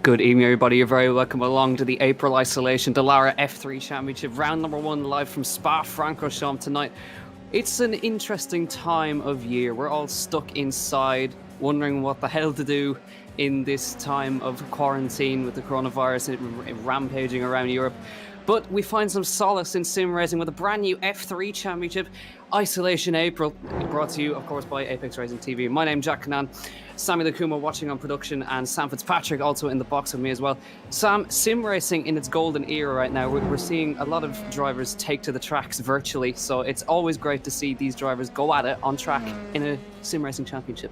Good evening, everybody. You're very welcome along to the April Isolation Dallara F3 Championship, round number 1, live from Spa Francorchamps tonight. It's an interesting time of year. We're all stuck inside, wondering what the hell to do in this time of quarantine with the coronavirus rampaging around Europe. But we find some solace in sim racing with a brand new F3 Championship, Isolation April, brought to you, of course, by Apex Racing TV. My name's Jack Canan, Sammy Lakuma watching on production, and Sam Fitzpatrick also in the box with me as well. Sam, sim racing in its golden era right now. We're seeing a lot of drivers take to the tracks virtually, so it's always great to see these drivers go at it on track in a sim racing championship.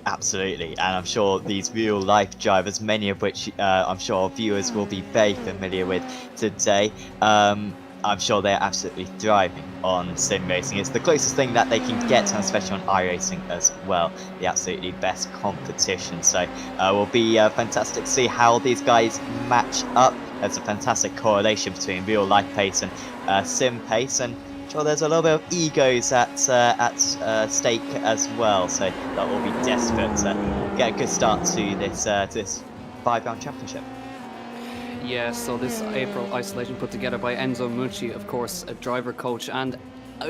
Absolutely, and I'm sure these real-life drivers, many of which I'm sure viewers will be very familiar with today, I'm sure they're absolutely thriving on sim racing. It's the closest thing that they can get, and especially on iRacing as well, the absolutely best competition. So will be fantastic to see how these guys match up. There's a fantastic correlation between real-life pace and sim pace, and sure, there's a little bit of egos at stake as well, so that will be desperate to get a good start to this 5-round championship. Yeah, so this April Isolation put together by Enzo Mucci, of course, a driver coach, and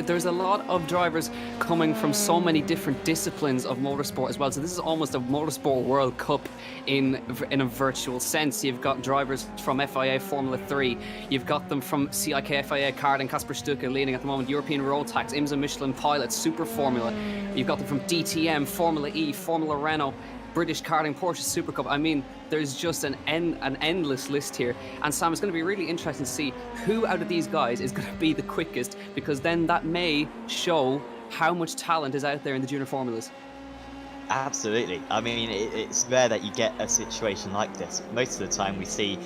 there's a lot of drivers coming from so many different disciplines of motorsport as well. So this is almost a motorsport World Cup in a virtual sense. You've got drivers from FIA Formula 3. You've got them from CIK FIA karting, Kasper Stuka leading at the moment, European Road Tax, IMSA Michelin Pilot, Super Formula. You've got them from DTM, Formula E, Formula Renault, British karting, Porsche Super Cup. I mean, there's just an endless list here. And Sam, it's going to be really interesting to see who out of these guys is going to be the quickest, because then that may show how much talent is out there in the junior formulas. Absolutely. I mean, it's rare that you get a situation like this. Most of the time we see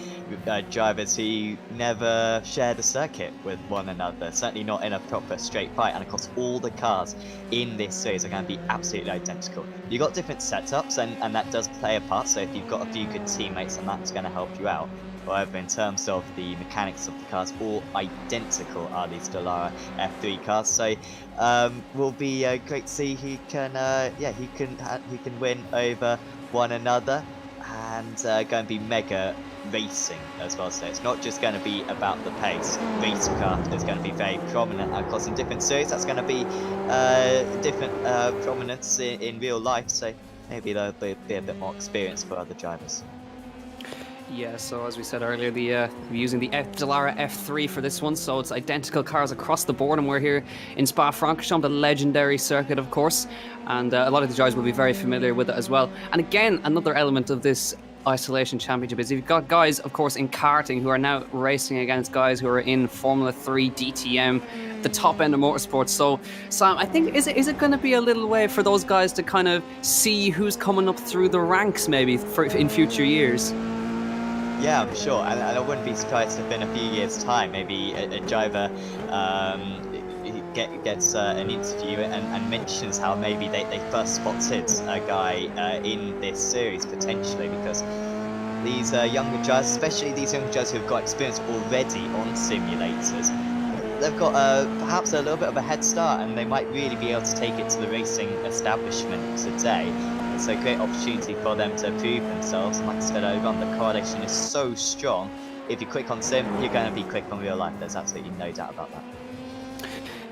drivers who never share the circuit with one another, certainly not in a proper straight fight. And of course, all the cars in this series are going to be absolutely identical. You've got different setups, and that does play a part. So if you've got a few good teammates, then that's going to help you out. However, in terms of the mechanics of the cars, all identical are these Dallara F3 cars. So will be great to see who can win over one another, and going to be mega racing as well. So it's not just going to be about the pace. Racecraft is going to be very prominent. Of course, in different series, that's going to be different prominence in real life. So maybe there'll be a bit more experience for other drivers. Yeah, so as we said earlier, we're using the Dallara F3 for this one, so it's identical cars across the board, and we're here in Spa Francorchamps, the legendary circuit, of course, and a lot of the drivers will be very familiar with it as well. And again, another element of this Isolation Championship is you've got guys, of course, in karting who are now racing against guys who are in Formula 3, DTM, the top end of motorsports. So, Sam, I think, is it going to be a little way for those guys to kind of see who's coming up through the ranks maybe in future years? Yeah, I'm sure, and I wouldn't be surprised if in a few years' time, maybe a driver gets an interview and mentions how maybe they first spotted a guy in this series, potentially, because these younger drivers, especially these younger drivers who've got experience already on simulators, they've got perhaps a little bit of a head start, and they might really be able to take it to the racing establishment today. It's a great opportunity for them to prove themselves, and like I said earlier on, the correlation is so strong. If you're quick on sim, you're going to be quick on real life. There's absolutely no doubt about that.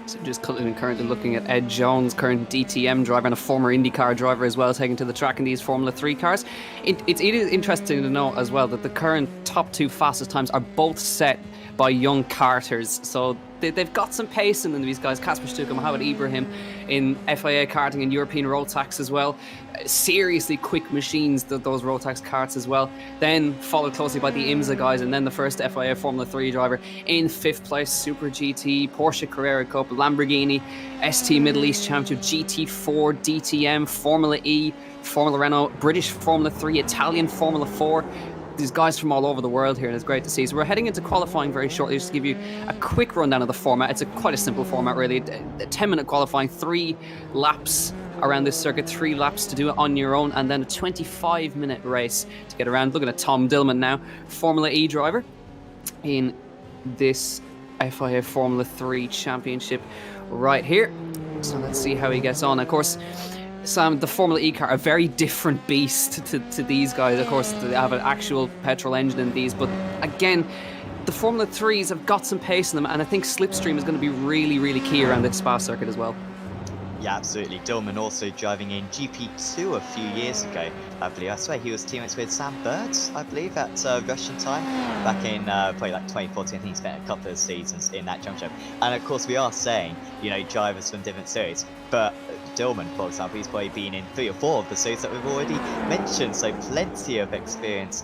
So just currently looking at Ed Jones, current DTM driver and a former IndyCar driver as well, taking to the track in these Formula 3 cars. It is interesting to know as well that the current top 2 fastest times are both set by young karters. So they've got some pace in them, these guys. Kasper Stuka, Mohamed Ibrahim in FIA karting and European road tax as well. Seriously quick machines, those road tax karts as well. Then followed closely by the IMSA guys, and then the first FIA Formula 3 driver in 5th place, Super GT, Porsche Carrera Cup, Lamborghini, ST Middle East Championship, GT4, DTM, Formula E, Formula Renault, British Formula 3, Italian Formula 4. These guys from all over the world here, and it's great to see. So we're heading into qualifying very shortly. Just to give you a quick rundown of the format. It's quite a simple format, really. A 10-minute qualifying, 3 laps around this circuit, 3 laps to do it on your own, and then a 25-minute race to get around. Looking at Tom Dillman now, Formula E driver in this FIA Formula 3 championship right here. So let's see how he gets on. Of course, Sam, the Formula E car, a very different beast to these guys. Of course, they have an actual petrol engine in these, but again, the Formula 3s have got some pace in them, and I think slipstream is going to be really, really key around this Spa circuit as well. Yeah, absolutely. Dillman also driving in GP2 a few years ago, I believe. I swear he was teammates with Sam Bird, I believe, at Russian time, back in probably like 2014. I think he spent a couple of seasons in that championship. And of course, we are saying, you know, drivers from different series, but Dillman, for example, he's probably been in 3 or 4 of the series that we've already mentioned, so plenty of experience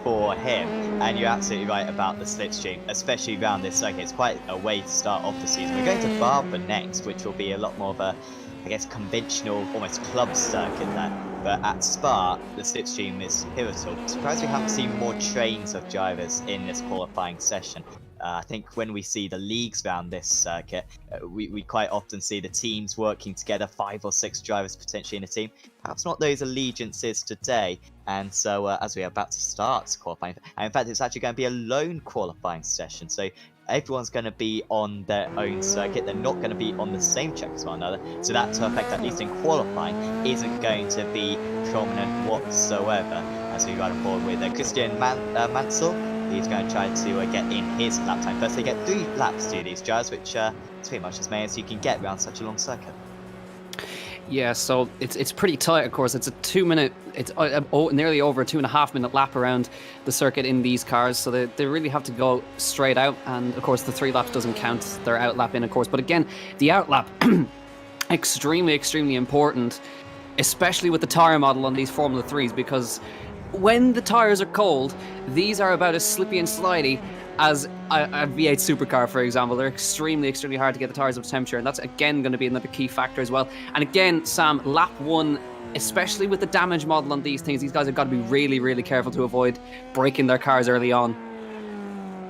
for him. And you're absolutely right about the slipstream, especially around this circuit. It's quite a way to start off the season. We're going to Barber next, which will be a lot more of a, I guess, conventional, almost club circuit there. But at Spa, the slipstream is pivotal. Surprised we haven't seen more trains of drivers in this qualifying session. I think when we see the leagues around this circuit, we quite often see the teams working together, 5 or 6 drivers potentially in a team. Perhaps not those allegiances today. And so as we are about to start qualifying, and in fact it's actually going to be a lone qualifying session. So everyone's going to be on their own circuit. They're not going to be on the same track as one another. So that effect, at least in qualifying, isn't going to be prominent whatsoever. As we ride on board with Christian Mansell. He's going to try to get in his lap time first. They get 3 laps to these drivers, which is pretty much as many as you can get around such a long circuit. Yeah, so it's pretty tight, of course. It's a 2 minute, it's nearly over a 2.5 minute lap around the circuit in these cars. So they really have to go straight out. And of course, the 3 laps doesn't count their out lap in, of course. But again, the out lap, extremely, extremely important, especially with the tyre model on these Formula 3s, because when the tyres are cold, these are about as slippy and slidey as a V8 supercar, for example. They're extremely, extremely hard to get the tyres up to temperature, and that's again going to be another key factor as well. And again, Sam, lap 1, especially with the damage model on these things, these guys have got to be really, really careful to avoid breaking their cars early on.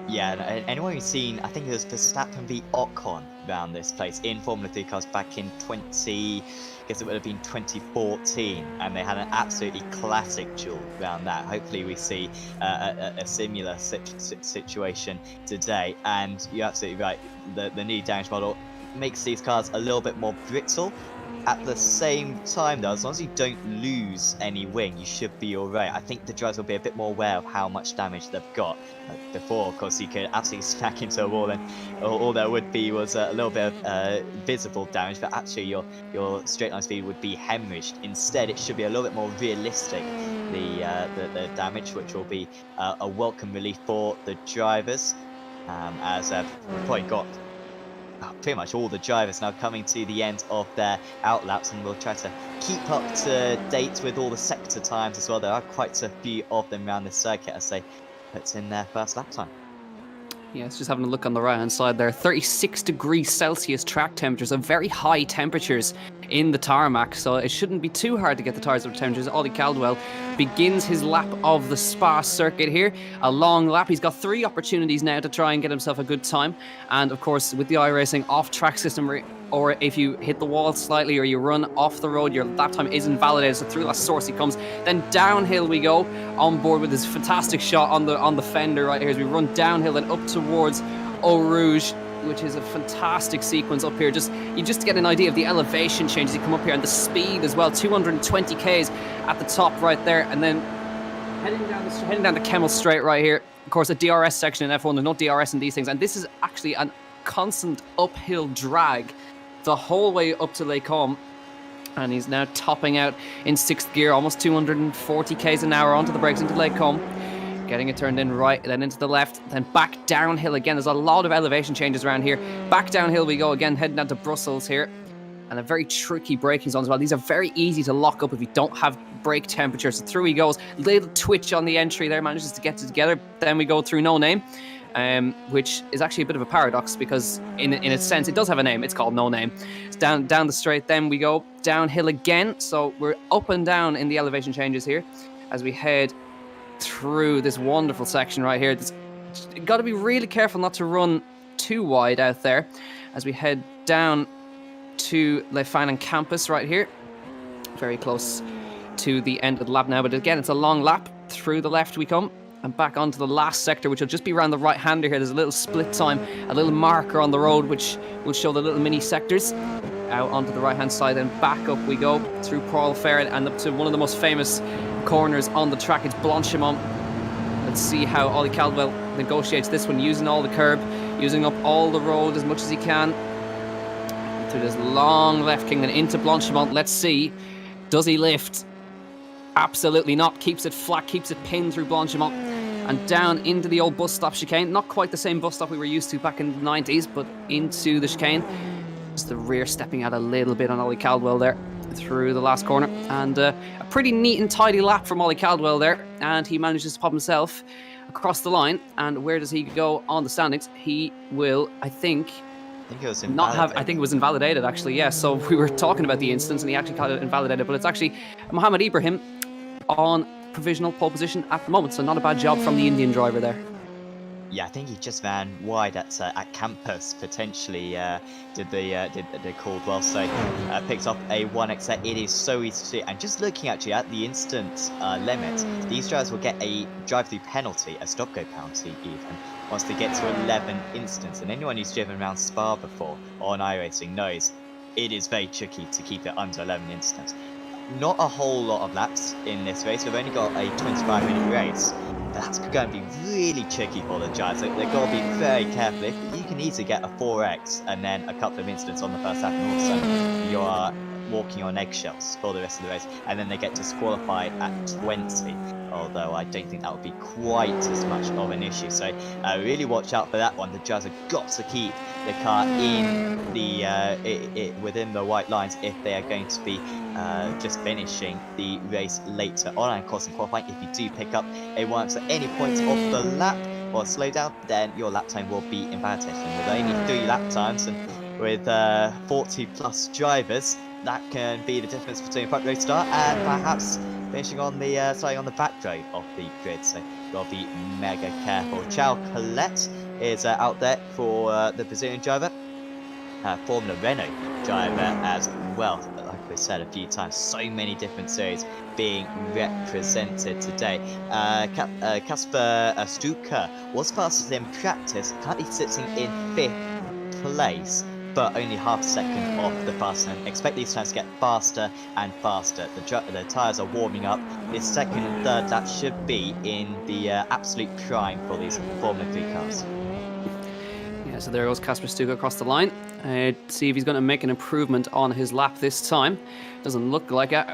Yeah, and anyone who's seen, I think it was Verstappen v Ocon around this place in Formula 3 cars back in I guess it would have been 2014, and they had an absolutely classic duel around that. Hopefully we see a similar situation today. And you're absolutely right, the new damage model makes these cars a little bit more brittle. At the same time though, as long as you don't lose any wing, you should be alright. I think the drivers will be a bit more aware of how much damage they've got. Before, of course, you could absolutely smack into a wall and all there would be was a little bit of visible damage, but actually your straight line speed would be hemorrhaged. Instead, it should be a little bit more realistic, the damage, which will be a welcome relief for the drivers, as we've probably got pretty much all the drivers now coming to the end of their out laps, and we'll try to keep up to date with all the sector times as well. There are quite a few of them around this circuit as they put in their first lap time. Yeah, it's just having a look on the right hand side there. 36 degrees Celsius track temperatures, so very high temperatures in the tarmac, so it shouldn't be too hard to get the tyres up to temperatures. Ollie Caldwell begins his lap of the Spa circuit here. A long lap. He's got 3 opportunities now to try and get himself a good time. And of course, with the iRacing off-track system, or if you hit the wall slightly or you run off the road, your lap time isn't validated. So through that source he comes. Then downhill we go, on board with this fantastic shot on the fender right here as we run downhill and up towards Eau Rouge, which is a fantastic sequence up here. You just get an idea of the elevation changes. You come up here and the speed as well, 220 k's at the top right there, and then heading down the Kemmel Straight right here. Of course, a DRS section in F1. There's no DRS in these things, and this is actually a constant uphill drag the whole way up to Les Combes. And he's now topping out in 6th gear, almost 240 k's an hour onto the brakes into Les Combes. Getting it turned in right, then into the left, then back downhill again. There's a lot of elevation changes around here. Back downhill we go again, heading down to Brussels here. And a very tricky braking zone as well. These are very easy to lock up if you don't have brake temperature. So through he goes. Little twitch on the entry there, manages to get it together. Then we go through No Name, which is actually a bit of a paradox because in a sense it does have a name. It's called No Name. It's down the straight, then we go downhill again. So we're up and down in the elevation changes here as we head through this wonderful section right here. Got to be really careful not to run too wide out there as we head down to Le Fanon campus right here. Very close to the end of the lap now, but again it's a long lap. Through the left we come and back onto the last sector, which will just be around the right hander here. There's a little split time, a little marker on the road which will show the little mini sectors. out onto the right-hand side, and back up we go through Paul Ferret and up to one of the most famous corners on the track. It's Blanchimont. Let's see how Ollie Caldwell negotiates this one, using all the curb, using up all the road as much as he can. Through this long left king and into Blanchimont. Let's see, does he lift? Absolutely not. Keeps it flat, keeps it pinned through Blanchimont and down into the old bus stop chicane. Not quite the same bus stop we were used to back in the 90s, but into the chicane. Just the rear stepping out a little bit on Ollie Caldwell there through the last corner, and a pretty neat and tidy lap from Ollie Caldwell there, and he manages to pop himself across the line. And where does he go on the standings? He will, I think it was not have. I think it was invalidated actually. Yeah. So we were talking about the instance, and he actually got it invalidated. But it's actually Mohammed Ibrahim on provisional pole position at the moment. So not a bad job from the Indian driver there. Yeah, I think he just ran wide at Campus, potentially did the Caldwell, so picked up a 1x. It is so easy to see, and just looking actually at the instant limit, these drivers will get a drive-through penalty, a stop-go penalty even, once they get to 11 instants. And anyone who's driven around Spa before on iRacing knows it is very tricky to keep it under 11 instants. Not a whole lot of laps in this race. We've only got a 25-minute race. That's going to be really tricky for the drivers. They've got to be very careful. You can easily get a 4x and then a couple of incidents on the first lap, and all of a sudden you are walking on eggshells for the rest of the race, and then they get disqualified at 20. Although I don't think that would be quite as much of an issue. So really watch out for that one. The drivers have got to keep the car in the within the white lines if they are going to be just finishing the race later on. And of course in qualifying, if you do pick up a 1x at any point of the lap or slow down, then your lap time will be invalidated. And with only 3 lap times and with 40 plus drivers, that can be the difference between front row start and perhaps finishing on the on the back row of the grid. So you'll be mega careful. Charles Colette is out there for the Brazilian driver, Formula Renault driver as well. Like we said a few times, so many different series being represented today. Kasper Stuka was fastest in practice, currently sitting in 5th place, but only half a second off the fastest. And expect these times to get faster and faster. The tyres are warming up. This second and third lap should be in the absolute prime for these Formula 3 cars. Yeah, so there goes Kasper Stuka across the line. See if he's going to make an improvement on his lap this time. Doesn't look like it.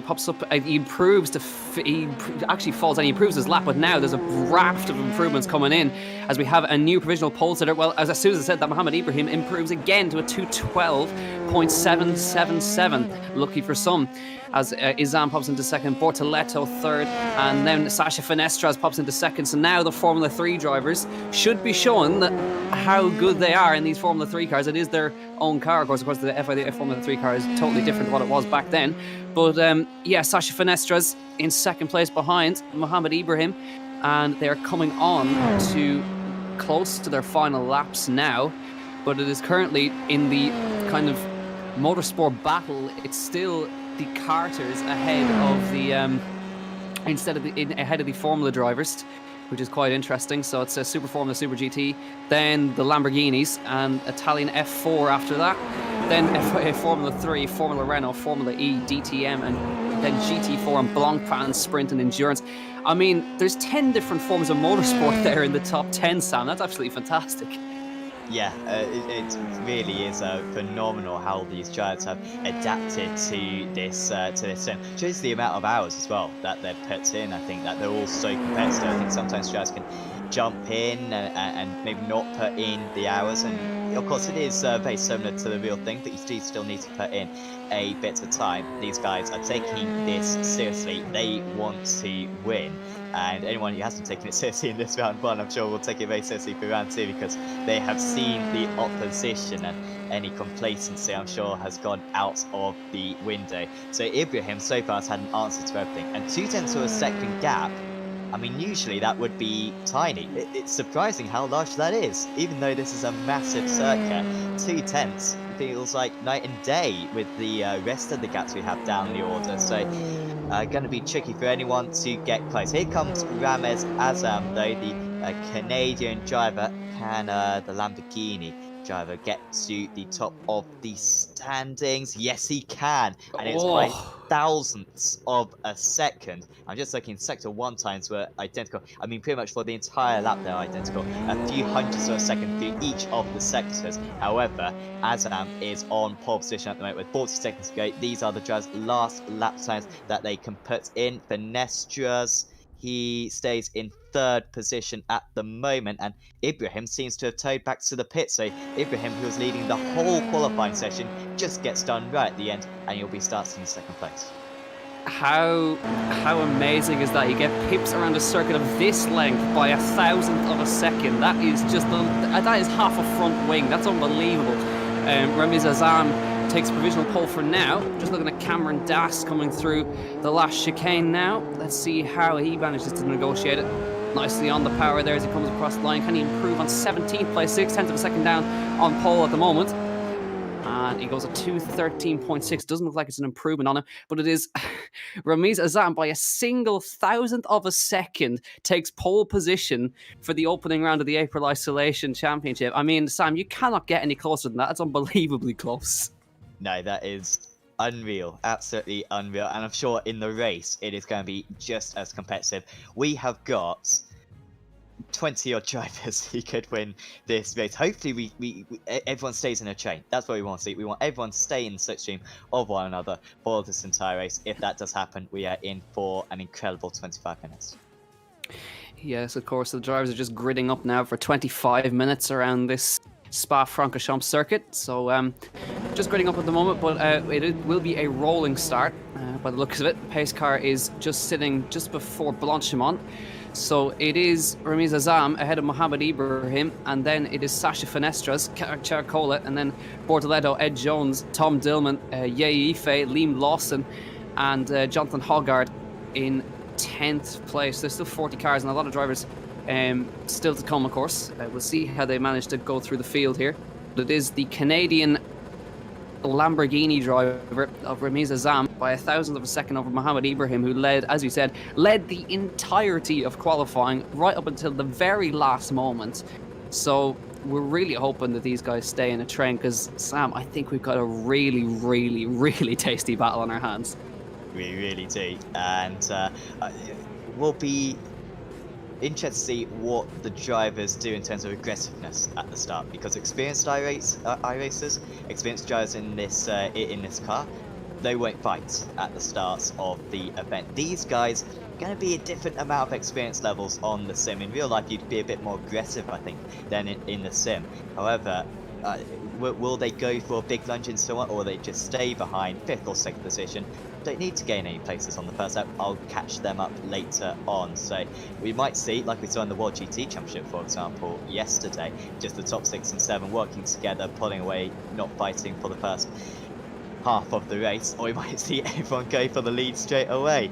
Pops up, he improves he actually falls and he improves his lap, but now there's a raft of improvements coming in as we have a new provisional pole sitter. Well, as soon as I said that, Mohammed Ibrahim improves again to a 212.777. Lucky for some, as Izam pops into second, Bortoletto third, and then Sasha Finestras pops into second. So now the Formula 3 drivers should be showing how good they are in these Formula 3 cars. It is their own car, of course. The FIA Formula 3 car is totally different to what it was back then. But yeah, Sasha Finestras in second place behind Mohammed Ibrahim, and they're coming on to close to their final laps now. But it is currently in the kind of motorsport battle. It's still the karters ahead of the ahead of the Formula drivers, which is quite interesting. So it's a Super Formula, Super GT, then the Lamborghinis, and Italian F4 after that, then Formula 3, Formula Renault, Formula E, DTM, and then GT4 and Blancpain Sprint and Endurance. I mean, there's 10 different forms of motorsport there in the top 10, Sam. That's absolutely fantastic. Yeah, it really is phenomenal how these drivers have adapted to this sim. Shows the amount of hours as well that they've put in. I think that they're all so competitive. I think sometimes drivers can jump in and maybe not put in the hours, and of course it is very similar to the real thing, but you do still need to put in a bit of time. These guys are taking this seriously. They want to win. And anyone who hasn't taken it seriously in this round 1, I'm sure will take it very seriously for round 2, because they have seen the opposition, and any complacency, I'm sure, has gone out of the window. So Ibrahim so far has had an answer to everything, and 2/10 of a second gap. I mean, usually that would be tiny. It's surprising how large that is, even though this is a massive circuit. 2/10 feels like night and day with the rest of the gaps we have down the order. So going to be tricky for anyone to get close. Here comes Ramez Azam, though, the Canadian driver. Can the Lamborghini driver get to the top of the standings. Yes, he can. And it's by Oh. thousandths of a second. I'm just looking, sector 1 times were identical. I mean, pretty much for the entire lap, they're identical. A few hundredths of a second through each of the sectors. However, Azam is on pole position at the moment with 40 seconds to go. These are the drivers' last lap times that they can put in. Finestras, he stays in 3rd position at the moment, and Ibrahim seems to have towed back to the pit. So Ibrahim, who was leading the whole qualifying session, just gets done right at the end, and he'll be starting in 2nd place. How amazing is that? You get pips around a circuit of this length by 1,000th of a second. That is just that is half a front wing. That's unbelievable. Ramiz Azam takes provisional pole for now. Just looking at Cameron Das coming through the last chicane now. Let's see how he manages to negotiate it. Nicely on the power there as he comes across the line. Can he improve on 17th place, 6/10 of a second down on pole at the moment? And he goes at 2:13.6. Doesn't look like it's an improvement on him, but it is Ramiz Azam by a single 1,000th of a second takes pole position for the opening round of the April Isolation Championship. I mean, Sam, you cannot get any closer than that. That's unbelievably close. No, that is unreal, absolutely unreal, and I'm sure in the race it is going to be just as competitive. We have got 20-odd drivers who could win this race. Hopefully everyone stays in a train. That's what we want to see. We want everyone to stay in the slipstream of one another for this entire race. If that does happen, we are in for an incredible 25 minutes. Yes, of course, the drivers are just gridding up now for 25 minutes around this Spa Francorchamps circuit. So just gridding up at the moment, but it will be a rolling start by the looks of it. Pace car is just sitting just before Blanchimont. So it is Ramiz Azam ahead of Mohamed Ibrahim, and then it is Sasha Finestras, Charcola, and then Bortoletto, Ed Jones, Tom Dillman, Ye Ife, Liam Lawson, and Jonathan Hoggard in 10th place. There's still 40 cars and a lot of drivers still to come, of course. We'll see how they manage to go through the field here. But it is the Canadian Lamborghini driver of Ramiz Azam by 1,000th of a second over Mohamed Ibrahim, who led, as you said, the entirety of qualifying right up until the very last moment. So we're really hoping that these guys stay in a train, because, Sam, I think we've got a really, really, really tasty battle on our hands. We really do, and we'll be interested to see what the drivers do in terms of aggressiveness at the start, because experienced iRacers, experienced drivers in this car, they won't fight at the start of the event. These guys are going to be a different amount of experience levels on the sim. In real life, you'd be a bit more aggressive, I think, than in the sim. However, will they go for a big lunge into someone, or will they just stay behind 5th or 6th position? Don't need to gain any places on the first lap. I'll catch them up later on. So we might see, like we saw in the World GT Championship, for example, yesterday, just the top 6 and 7 working together, pulling away, not fighting for the first half of the race, or we might see everyone go for the lead straight away.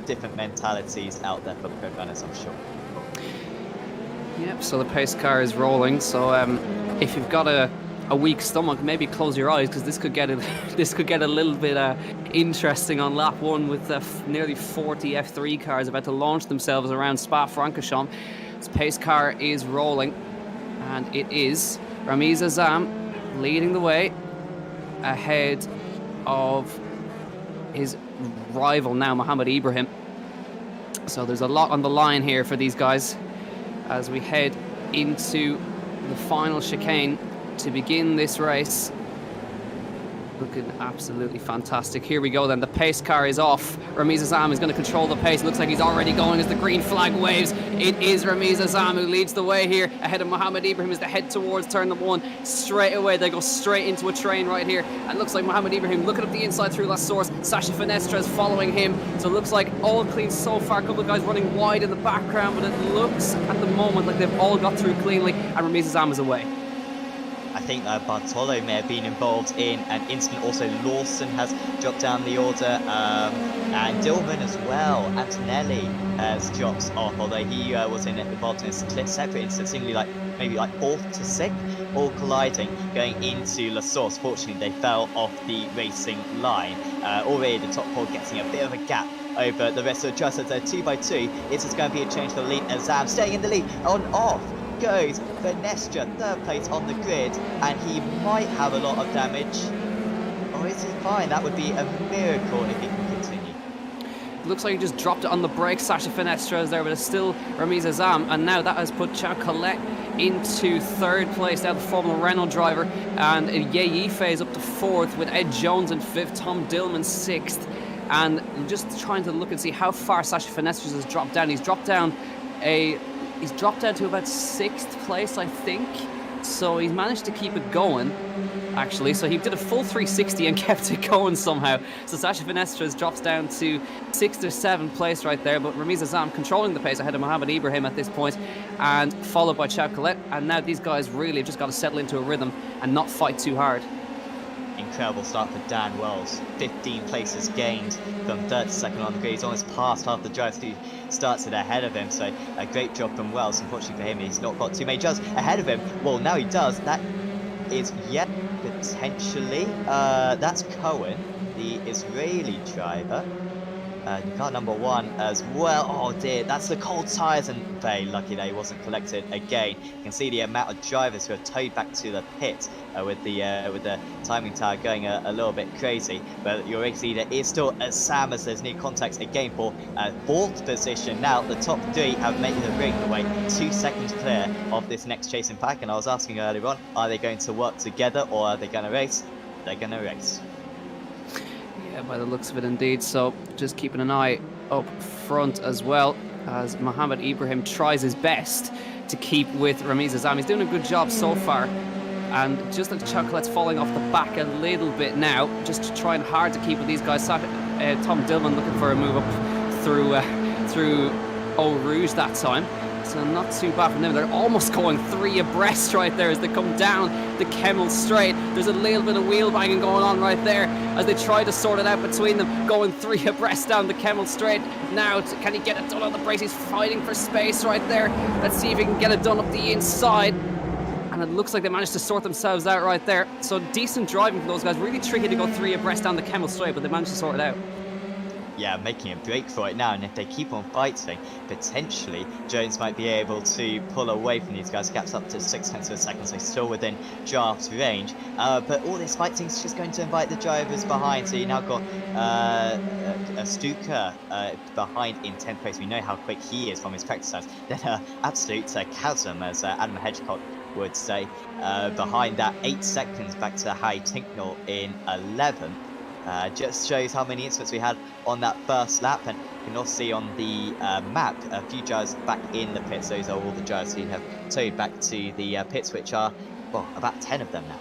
Different mentalities out there for the pro runners, I'm sure. Yep, so the pace car is rolling. So if you've got a weak stomach, maybe close your eyes, because this could get a little bit interesting on lap 1 with nearly 40 F3 cars about to launch themselves around Spa Francorchamps. This pace car is rolling, and it is Ramiz Azam leading the way ahead of his rival now, Mohamed Ibrahim. So there's a lot on the line here for these guys as we head into the final chicane to begin this race. Looking absolutely fantastic. Here we go then. The pace car is off. Ramiz Azam is going to control the pace. Looks like he's already going as the green flag waves. It is Ramiz Azam who leads the way here ahead of Mohamed Ibrahim as they head towards turn number 1. Straight away they go straight into a train right here. And it looks like Mohamed Ibrahim looking up the inside through last source. Sasha Finestra is following him. So it looks like all clean so far. A couple of guys running wide in the background, but it looks at the moment like they've all got through cleanly, and Ramiz Azam is away. I think Bartolo may have been involved in an incident. Also, Lawson has dropped down the order, and Dillman as well. Antonelli has dropped off, although he was involved in a separate incident, seemingly maybe 4th to 6th, all colliding, going into La Source. Fortunately, they fell off the racing line. Already the top 4 getting a bit of a gap over the rest of the drivers. So 2 by 2. It is going to be a change for the lead. Azam staying in the lead on off. goes Venestra, third place on the grid, and he might have a lot of damage. Or is he fine? That would be a miracle if he can continue. Looks like he just dropped it on the brakes. Sasha Fenestra is there, but it's still Ramiz Azam. And now that has put Chao Colette into third place. Now the Formula Renault driver. And Ye Yife up to fourth with Ed Jones in fifth. Tom Dillman sixth. And just trying to look and see how far Sasha Fenestra has dropped down. He's dropped down to about sixth place, I think. So he's managed to keep it going, actually. So he did a full 360 and kept it going somehow. So Sasha Fenestra drops down to 6th or 7th place right there. But Ramiz Azam controlling the pace ahead of Mohamed Ibrahim at this point, and followed by Chao Colette. And now these guys really have just got to settle into a rhythm and not fight too hard. Incredible start for Dan Wells. 15 places gained from third to second on the grid. He's almost passed half the drivers who started ahead of him. So a great job from Wells. Unfortunately for him, he's not got too many drivers ahead of him. Well, now he does. That is yet potentially. That's Cohen, the Israeli driver. Car number 1 as well. Oh dear, that's the cold tyres, and very lucky that he wasn't collected again. You can see the amount of drivers who are towed back to the pit with the timing tower going a little bit crazy. But your race leader is still Sam, as there's near contacts again for fourth position. Now the top 3 have made the ring away 2 seconds clear of this next chasing pack. And I was asking earlier on, are they going to work together or are they going to race? They're going to race. Yeah, by the looks of it indeed. So just keeping an eye up front as well, as Mohamed Ibrahim tries his best to keep with Ramiz Azam. He's doing a good job so far, and just like Chao Colette's falling off the back a little bit now, just trying hard to keep with these guys. Tom Dillman looking for a move up through Eau Rouge that time. So not too bad from them. They're almost going 3 abreast right there as they come down the Kemmel Straight. There's a little bit of wheel banging going on right there as they try to sort it out between them, going 3 abreast down the Kemmel Straight. Now, can he get it done on the brakes? He's fighting for space right there. Let's see if he can get it done up the inside. And it looks like they managed to sort themselves out right there. So decent driving for those guys. Really tricky to go 3 abreast down the Kemmel Straight, but they managed to sort it out. Yeah, making a break for it now, and if they keep on fighting, potentially Jones might be able to pull away from these guys. Gaps up to 6 tenths of a second, so still within draft range. But all this fighting is just going to invite the drivers behind. So you now got Stuka behind in 10th place. We know how quick he is from his practice times. Then absolute chasm, as Adam Hedgecock would say, behind that 8 seconds back to Harry Tinknell in 11th. Just shows how many incidents we had on that first lap, and you can also see on the map a few drivers back in the pits. Those are all the drivers who have towed back to the pits, which are, well, about 10 of them now.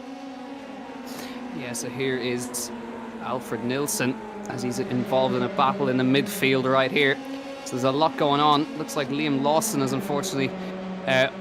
Yeah, so here is Alfred Nilsson as he's involved in a battle in the midfield right here. So there's a lot going on. Looks like Liam Lawson has unfortunately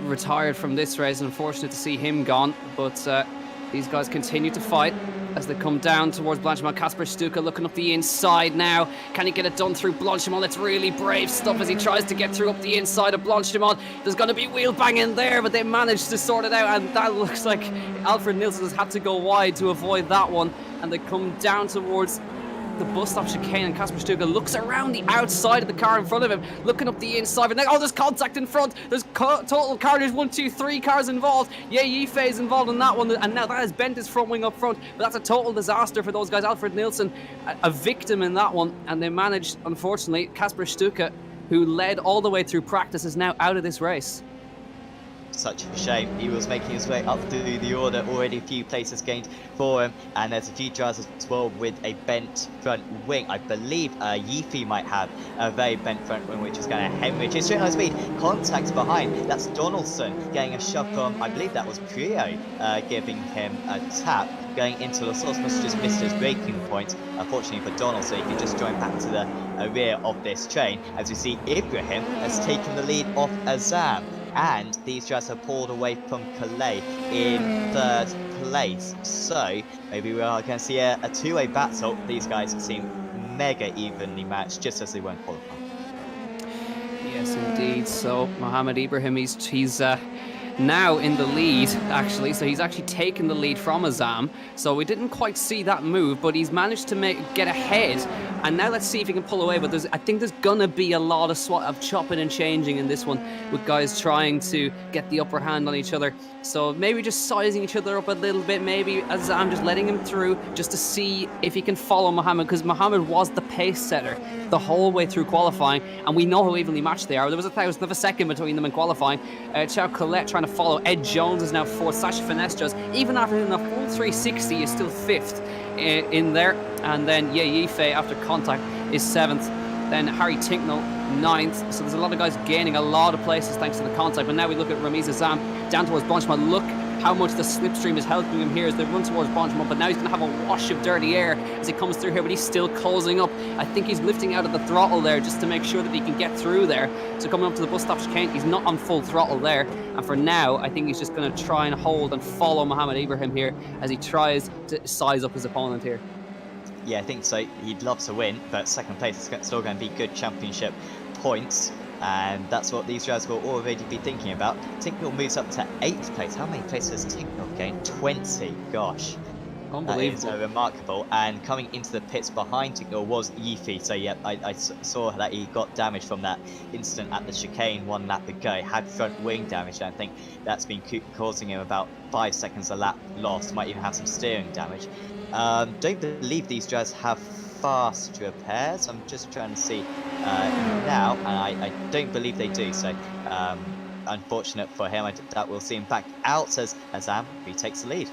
retired from this race. Unfortunate to see him gone, but these guys continue to fight as they come down towards Blanchimont. Kasper Stuka looking up the inside now. Can he get it done through Blanchimont? That's really brave stuff as he tries to get through up the inside of Blanchimont. There's going to be wheel banging there, but they managed to sort it out, and that looks like Alfred Nilsson has had to go wide to avoid that one, and they come down towards the bus stop chicane, and Kasper Stuka looks around the outside of the car in front of him, looking up the inside. But now, there's contact in front. There's total carnage. 1, 2, 3 cars involved. Yeah, Yife is involved in that one, and now that has bent his front wing up front. But that's a total disaster for those guys. Alfred Nilsson, a victim in that one, and they managed, unfortunately, Kasper Stuka, who led all the way through practice, is now out of this race. Such a shame. He was making his way up through the order, already a few places gained for him, and there's a few drivers as well with a bent front wing. I believe Yifi might have a very bent front wing, which is going to hemorrhage his straight line speed. Contacts behind. That's Donaldson getting a shove from, I believe that was Prio, giving him a tap. Going into the source, must have just missed his braking point, unfortunately for Donald, so he can just join back to the rear of this train. As we see, Ibrahim has taken the lead off Azam, and these drivers have pulled away from Calais in 3rd place. So maybe we are going to see a two-way battle. These guys seem mega evenly matched, just as they weren't qualified. Yes, indeed. So Mohamed Ibrahim, he's now in the lead, actually. So he's actually taken the lead from Azam. So we didn't quite see that move, but he's managed to get ahead. And now let's see if he can pull away. But I think there's going to be a lot of chopping and changing in this one, with guys trying to get the upper hand on each other. So maybe just sizing each other up a little bit. Maybe Azam just letting him through just to see if he can follow Mohammed, because Mohammed was the pace setter the whole way through qualifying, and we know how evenly matched they are. There was a thousandth of a second between them in qualifying. Chao Colette trying to follow. Ed Jones is now fourth. Sasha Finestras, even after hitting a full 360, is still fifth in there. And then Yife, after contact, is seventh. Then Harry Tinknell, ninth. So there's a lot of guys gaining a lot of places thanks to the contact. But now we look at Ramiz Azam down towards Bonchma. Look how much the slipstream is helping him here as they run towards Bonchma, but now he's going to have a wash of dirty air as he comes through here, but he's still closing up. I think he's lifting out of the throttle there just to make sure that he can get through there. So coming up to the bus stop chicane, he's not on full throttle there, and for now I think he's just going to try and hold and follow Mohammed Ibrahim here as he tries to size up his opponent here. Yeah, I think so. He'd love to win, but second place is still going to be good championship points. And that's what these drivers will already be thinking about. Tinknell moves up to 8th place. How many places has Tinknell gained? 20. Gosh. Unbelievable. That is remarkable. And coming into the pits behind Tinknell was Yifi. So yeah, I saw that he got damage from that incident at the chicane 1 lap ago. Had front wing damage, and I think that's been causing him about 5 seconds a lap lost. Might even have some steering damage. Don't believe these drivers have fast repairs. I'm just trying to see now, and I don't believe they do. So unfortunate for him. That will see him back out as Azam retakes the lead.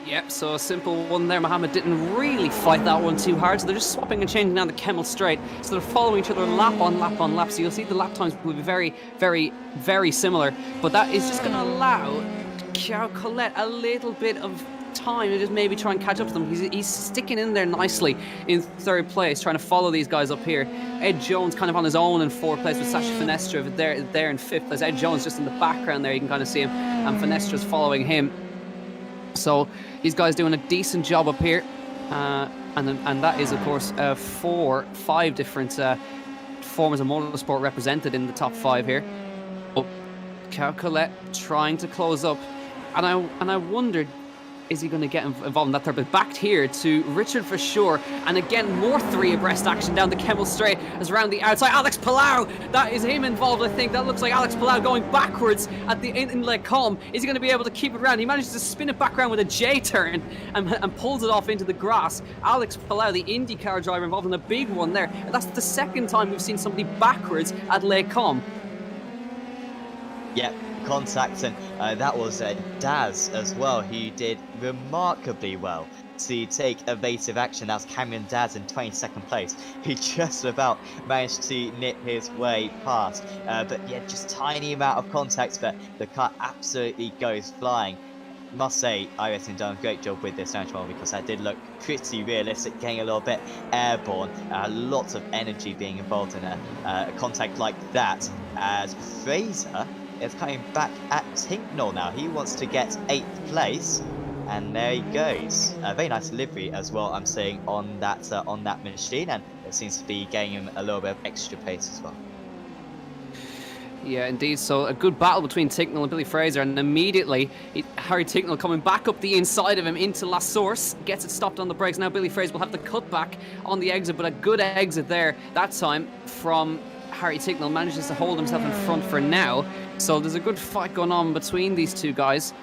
Yep, so a simple one there. Mohammed didn't really fight that one too hard, so they're just swapping and changing down the Kemmel Straight. So they're following each other lap on lap on lap. So you'll see the lap times will be very, very, very similar. But that is just going to allow Chao Colette a little bit of time to just maybe try and catch up to them. He's sticking in there nicely in third place, trying to follow these guys up here. Ed Jones kind of on his own in fourth place with Sasha Finestra there in fifth place. Ed Jones just in the background there, you can kind of see him, and Finestra's following him. So these guys doing a decent job up here, and that is of course 5 different forms of motorsport represented in the top 5 here. Oh, Chao Colette trying to close up, and I wondered, is he going to get involved in that third? But back here to Richard for sure, and again more 3 abreast action down the Kemmel Straight as around the outside. Alex Palau, that is him involved. I think that looks like Alex Palau going backwards at the in Les Combes. Is he going to be able to keep it around? He manages to spin it back around with a J turn and pulls it off into the grass. Alex Palau, the IndyCar driver, involved in a big one there, and that's the second time we've seen somebody backwards at Les Combes. Yeah, contact, and that was Daz as well, who did remarkably well to take evasive action. That was Cameron Daz in 22nd place, who just about managed to nip his way past. But yeah, just tiny amount of contact, but the car absolutely goes flying. Must say, iRacing done a great job with this Sancho, because that did look pretty realistic, getting a little bit airborne. Lots of energy being involved in a contact like that. As Fraser is coming back at Tinknell now. He wants to get 8th place, and there he goes. A very nice livery as well, I'm seeing on that machine, and it seems to be getting him a little bit of extra pace as well. Yeah, indeed. So a good battle between Tinknell and Billy Fraser, and immediately Harry Tinknell coming back up the inside of him into La Source, gets it stopped on the brakes. Now Billy Fraser will have the cutback on the exit, but a good exit there that time from Harry Tinknell. Manages to hold himself in front for now. So there's a good fight going on between these two guys.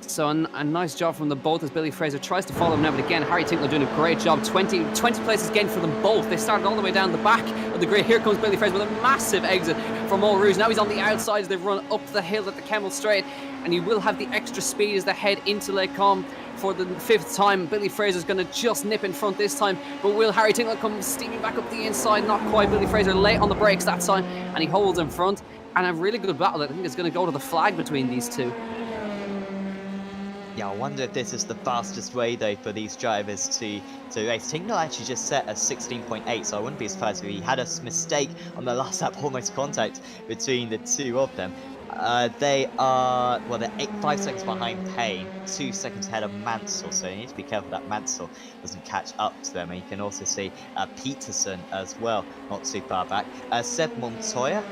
So a nice job from them both as Billy Fraser tries to follow him now, but again, Harry Tinknell doing a great job. 20 places gained for them both. They started all the way down the back of the grid. Here comes Billy Fraser with a massive exit from Eau Rouge. Now he's on the outside as they've run up the hill at the Kemmel Straight, and he will have the extra speed as they head into Les Combes for the 5th time. Billy Fraser's going to just nip in front this time, but will Harry Tinknell come steaming back up the inside? Not quite. Billy Fraser late on the brakes that time, and he holds in front. And a really good battle. I think it's going to go to the flag between these two. Yeah, I wonder if this is the fastest way though for these drivers to race. Tinknell actually just set a 16.8, so I wouldn't be surprised if he had a mistake on the last lap, almost contact between the two of them. They are, well, they're 5 seconds behind Payne, 2 seconds ahead of Mansell, so you need to be careful that Mansell doesn't catch up to them. And you can also see Peterson as well, not too far back. Seb Montoya,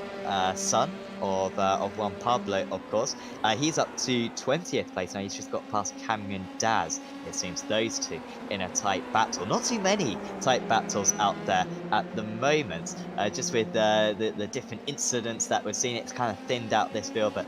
son, of Juan Pablo, of course. He's up to 20th place now. He's just got past Cameron Daz. It seems those two in a tight battle. Not too many tight battles out there at the moment. Just with the different incidents that we're seeing, it's kind of thinned out this field, but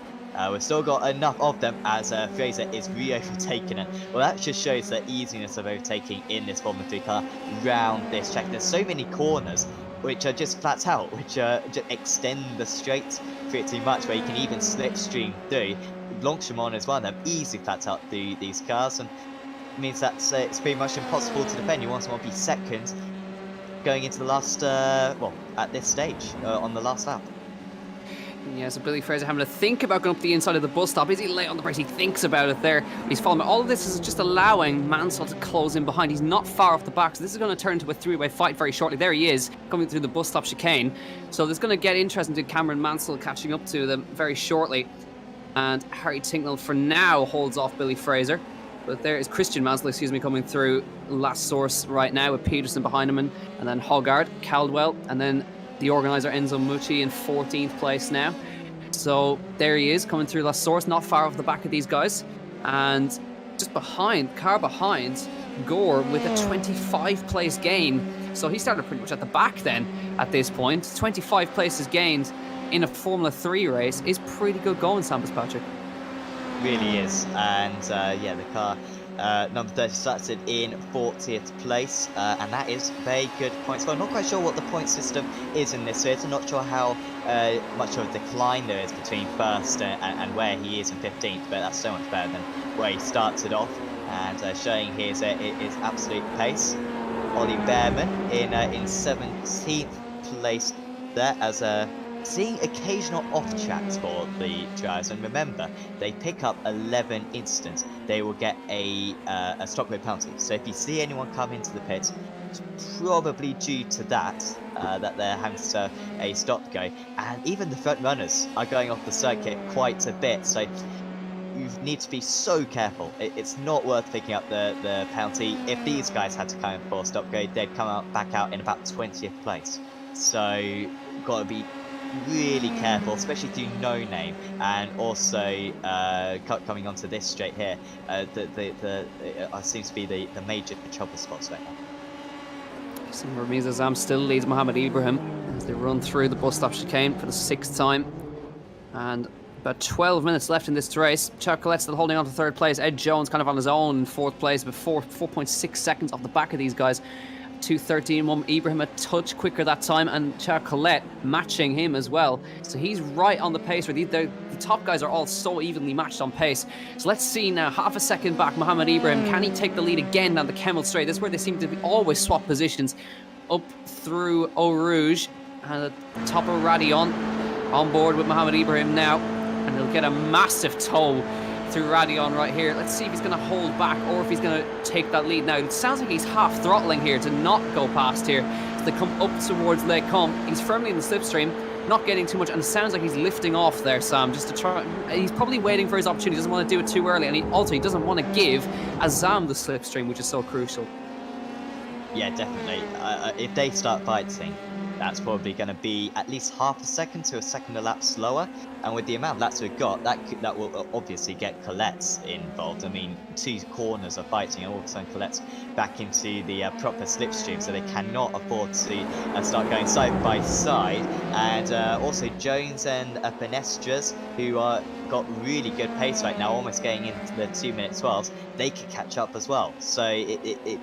we've still got enough of them as Fraser is re-overtaken. And well, that just shows the easiness of overtaking in this Formula 3 car round this track. There's so many corners which are just flat out, which just extend the straight pretty much, where you can even slipstream through. Longchamp is one of them, easily flat out through these cars, and it means that it's pretty much impossible to defend. You want to be second going into the last, well, at this stage, on the last lap. Yeah, so Billy Fraser having to think about going up the inside of the bus stop. Is he late on the brakes? He thinks about it there. He's following. All of this is just allowing Mansell to close in behind. He's not far off the back, so this is going to turn into a three-way fight very shortly. There he is, coming through the bus stop chicane. So there's going to get interesting to Cameron Mansell catching up to them very shortly. And Harry Tinknell, for now, holds off Billy Fraser. But there is Christian Mansell, coming through last source right now with Peterson behind him, and then Hoggard, Caldwell, and then the organiser Enzo Mucci in 14th place now. So there he is, coming through last source, not far off the back of these guys. And just behind, car behind, Gore with a 25 place gain. So he started pretty much at the back then at this point. 25 places gained in a Formula 3 race is pretty good going, Sam Fitzpatrick. Really is. And yeah, the car number 30 started in 40th place, and that is very good points. Well, I'm not quite sure what the point system is in this race. I'm not sure how much of a decline there is between first and where he is in 15th, but that's so much better than where he started off. And showing his absolute pace. Ollie Behrman in 17th place there, as seeing occasional off-tracks for the drivers. And remember, they pick up 11 incidents. They will get a stop go penalty. So if you see anyone come into the pit, it's probably due to that, that they're having to serve a stop go. And even the front runners are going off the circuit quite a bit. So you need to be so careful. It's not worth picking up the penalty. If these guys had to come in for a stop go, they'd come back out in about 20th place. So got to be really careful, especially through no name, and also coming onto this straight here, seems to be the major trouble spots right now. Ramiz Azam still leads Mohamed Ibrahim as they run through the bus stop chicane for the 6th time, and about 12 minutes left in this race. Charles Collette still holding on to 3rd place. Ed Jones kind of on his own in 4th place, but 4.6 seconds off the back of these guys. 2:13.1. Ibrahim a touch quicker that time, and Charles Collette matching him as well. So he's right on the pace. The top guys are all so evenly matched on pace. So let's see now, half a second back, Mohamed Ibrahim. Can he take the lead again down the Kemmel Straight? This is where they seem to always swap positions. Up through Eau Rouge, and at the top of Radion, on board with Mohamed Ibrahim now, and he'll get a massive tow through Radion right here. Let's see if he's going to hold back or if he's going to take that lead now. It sounds like he's half throttling here to not go past here. As they come up towards Lake Com, he's firmly in the slipstream, not getting too much, and it sounds like he's lifting off there, Sam, just to try. He's probably waiting for his opportunity. He doesn't want to do it too early, and he doesn't want to give Azam the slipstream, which is so crucial. Yeah, definitely. If they start fighting, that's probably going to be at least half a second to a second a lap slower. And with the amount of laps we've got, that will obviously get Collette's involved. I mean, 2 corners are fighting, and all of a sudden Collette's back into the proper slipstream, so they cannot afford to start going side by side. And also Jones and Penestras, who got really good pace right now, almost getting into the 2-minute 12s, they can catch up as well. So it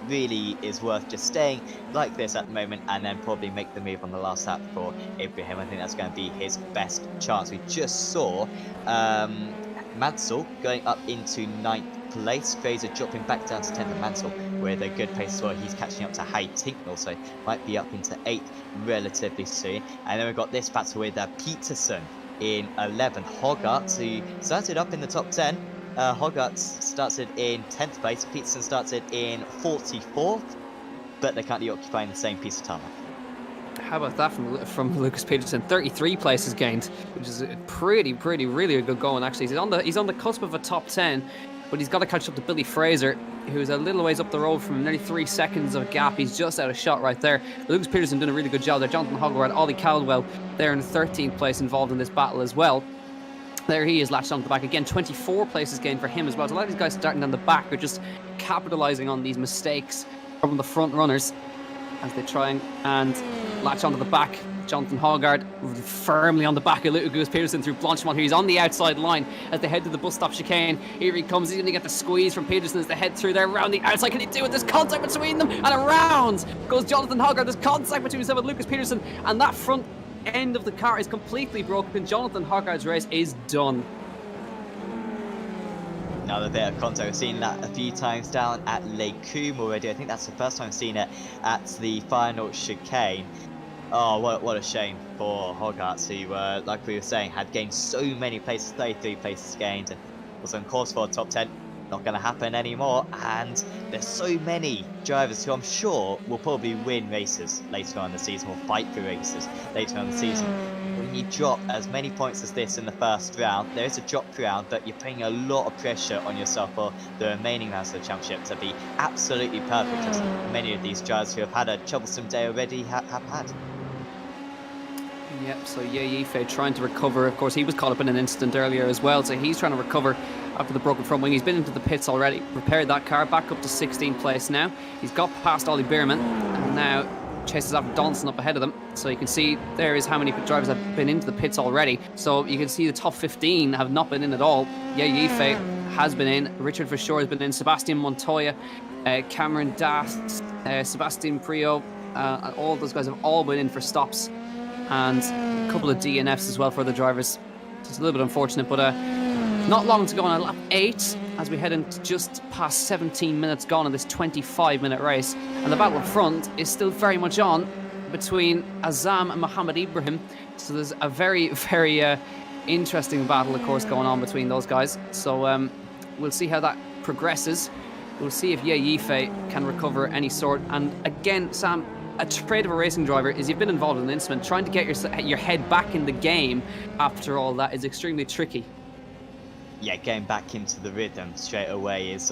really is worth just staying like this at the moment, and then probably make the move on the last lap for Ibrahim. I think that's going to be his best chance. We just saw Mansell going up into 9th place. Fraser dropping back down to 10th, and Mansell with a good pace as well. He's catching up to Harry Tinknell, so might be up into 8th relatively soon. And then we've got this battle with Peterson in 11th. Hogarth, who started up in the top 10. Hogarth started in 10th place. Peterson started in 44th, but they're currently occupying the same piece of tarmac. How about that from Lucas Peterson? 33 places gained, which is really good going. Actually, he's on the cusp of a top 10, but he's got to catch up to Billy Fraser. who's a little ways up the road from him, nearly 3 seconds of a gap. He's just out of shot right there. Lucas Peterson doing a really good job there. Jonathan Hogwarts, Ollie Caldwell there in 13th place, involved in this battle as well. There he is, latched onto the back again. 24 places gained for him as well. So a lot of these guys starting down the back are just capitalising on these mistakes from the front runners as they try and latch onto the back. Jonathan Hogard firmly on the back of Lucas Peterson through Blanchimont. He's on the outside line as they head to the bus stop chicane. Here he comes. He's going to get the squeeze from Peterson as they head through there around the outside. Can he do it? There's contact between them, and around goes Jonathan Hogard. There's contact between himself and Lucas Peterson, and that front end of the car is completely broken. Jonathan Hogard's race is done. Another bit of contact. We've seen that a few times down at Les Combes already. I think that's the first time I've seen it at the final chicane. Oh, what a shame for Hogarth, who, like we were saying, had gained so many places, 33 places gained, and was on course for a top 10. Not going to happen anymore, and there's so many drivers who I'm sure will probably win races later on in the season, or fight for races later on in the season. When you drop as many points as this in the first round, there is a drop round, but you're putting a lot of pressure on yourself for the remaining rounds of the championship to be absolutely perfect, as many of these drivers who have had a troublesome day already have had. Yep, so Yife trying to recover. Of course, he was caught up in an incident earlier as well, so he's trying to recover after the broken front wing. He's been into the pits already, repaired that car, back up to 16th place now. He's got past Ollie Bierman, and now chases after Donaldson up ahead of them. So you can see there is how many drivers have been into the pits already. So you can see the top 15 have not been in at all. Yife has been in, Richard Verschoor has been in, Sebastian Montoya, Cameron Dast, Sebastian Prio, and all those guys have all been in for stops, and a couple of DNFs as well for the drivers. It's a little bit unfortunate, but not long to go on lap 8 as we head into just past 17 minutes gone in this 25-minute race, and the battle up front is still very much on between Azam and Mohamed Ibrahim. So there's a very, very interesting battle, of course, going on between those guys. So we'll see how that progresses. We'll see if Yife can recover any sort. And again, Sam, a trait of a racing driver is you've been involved in an incident. Trying to get your head back in the game after all that is extremely tricky. Yeah, getting back into the rhythm straight away is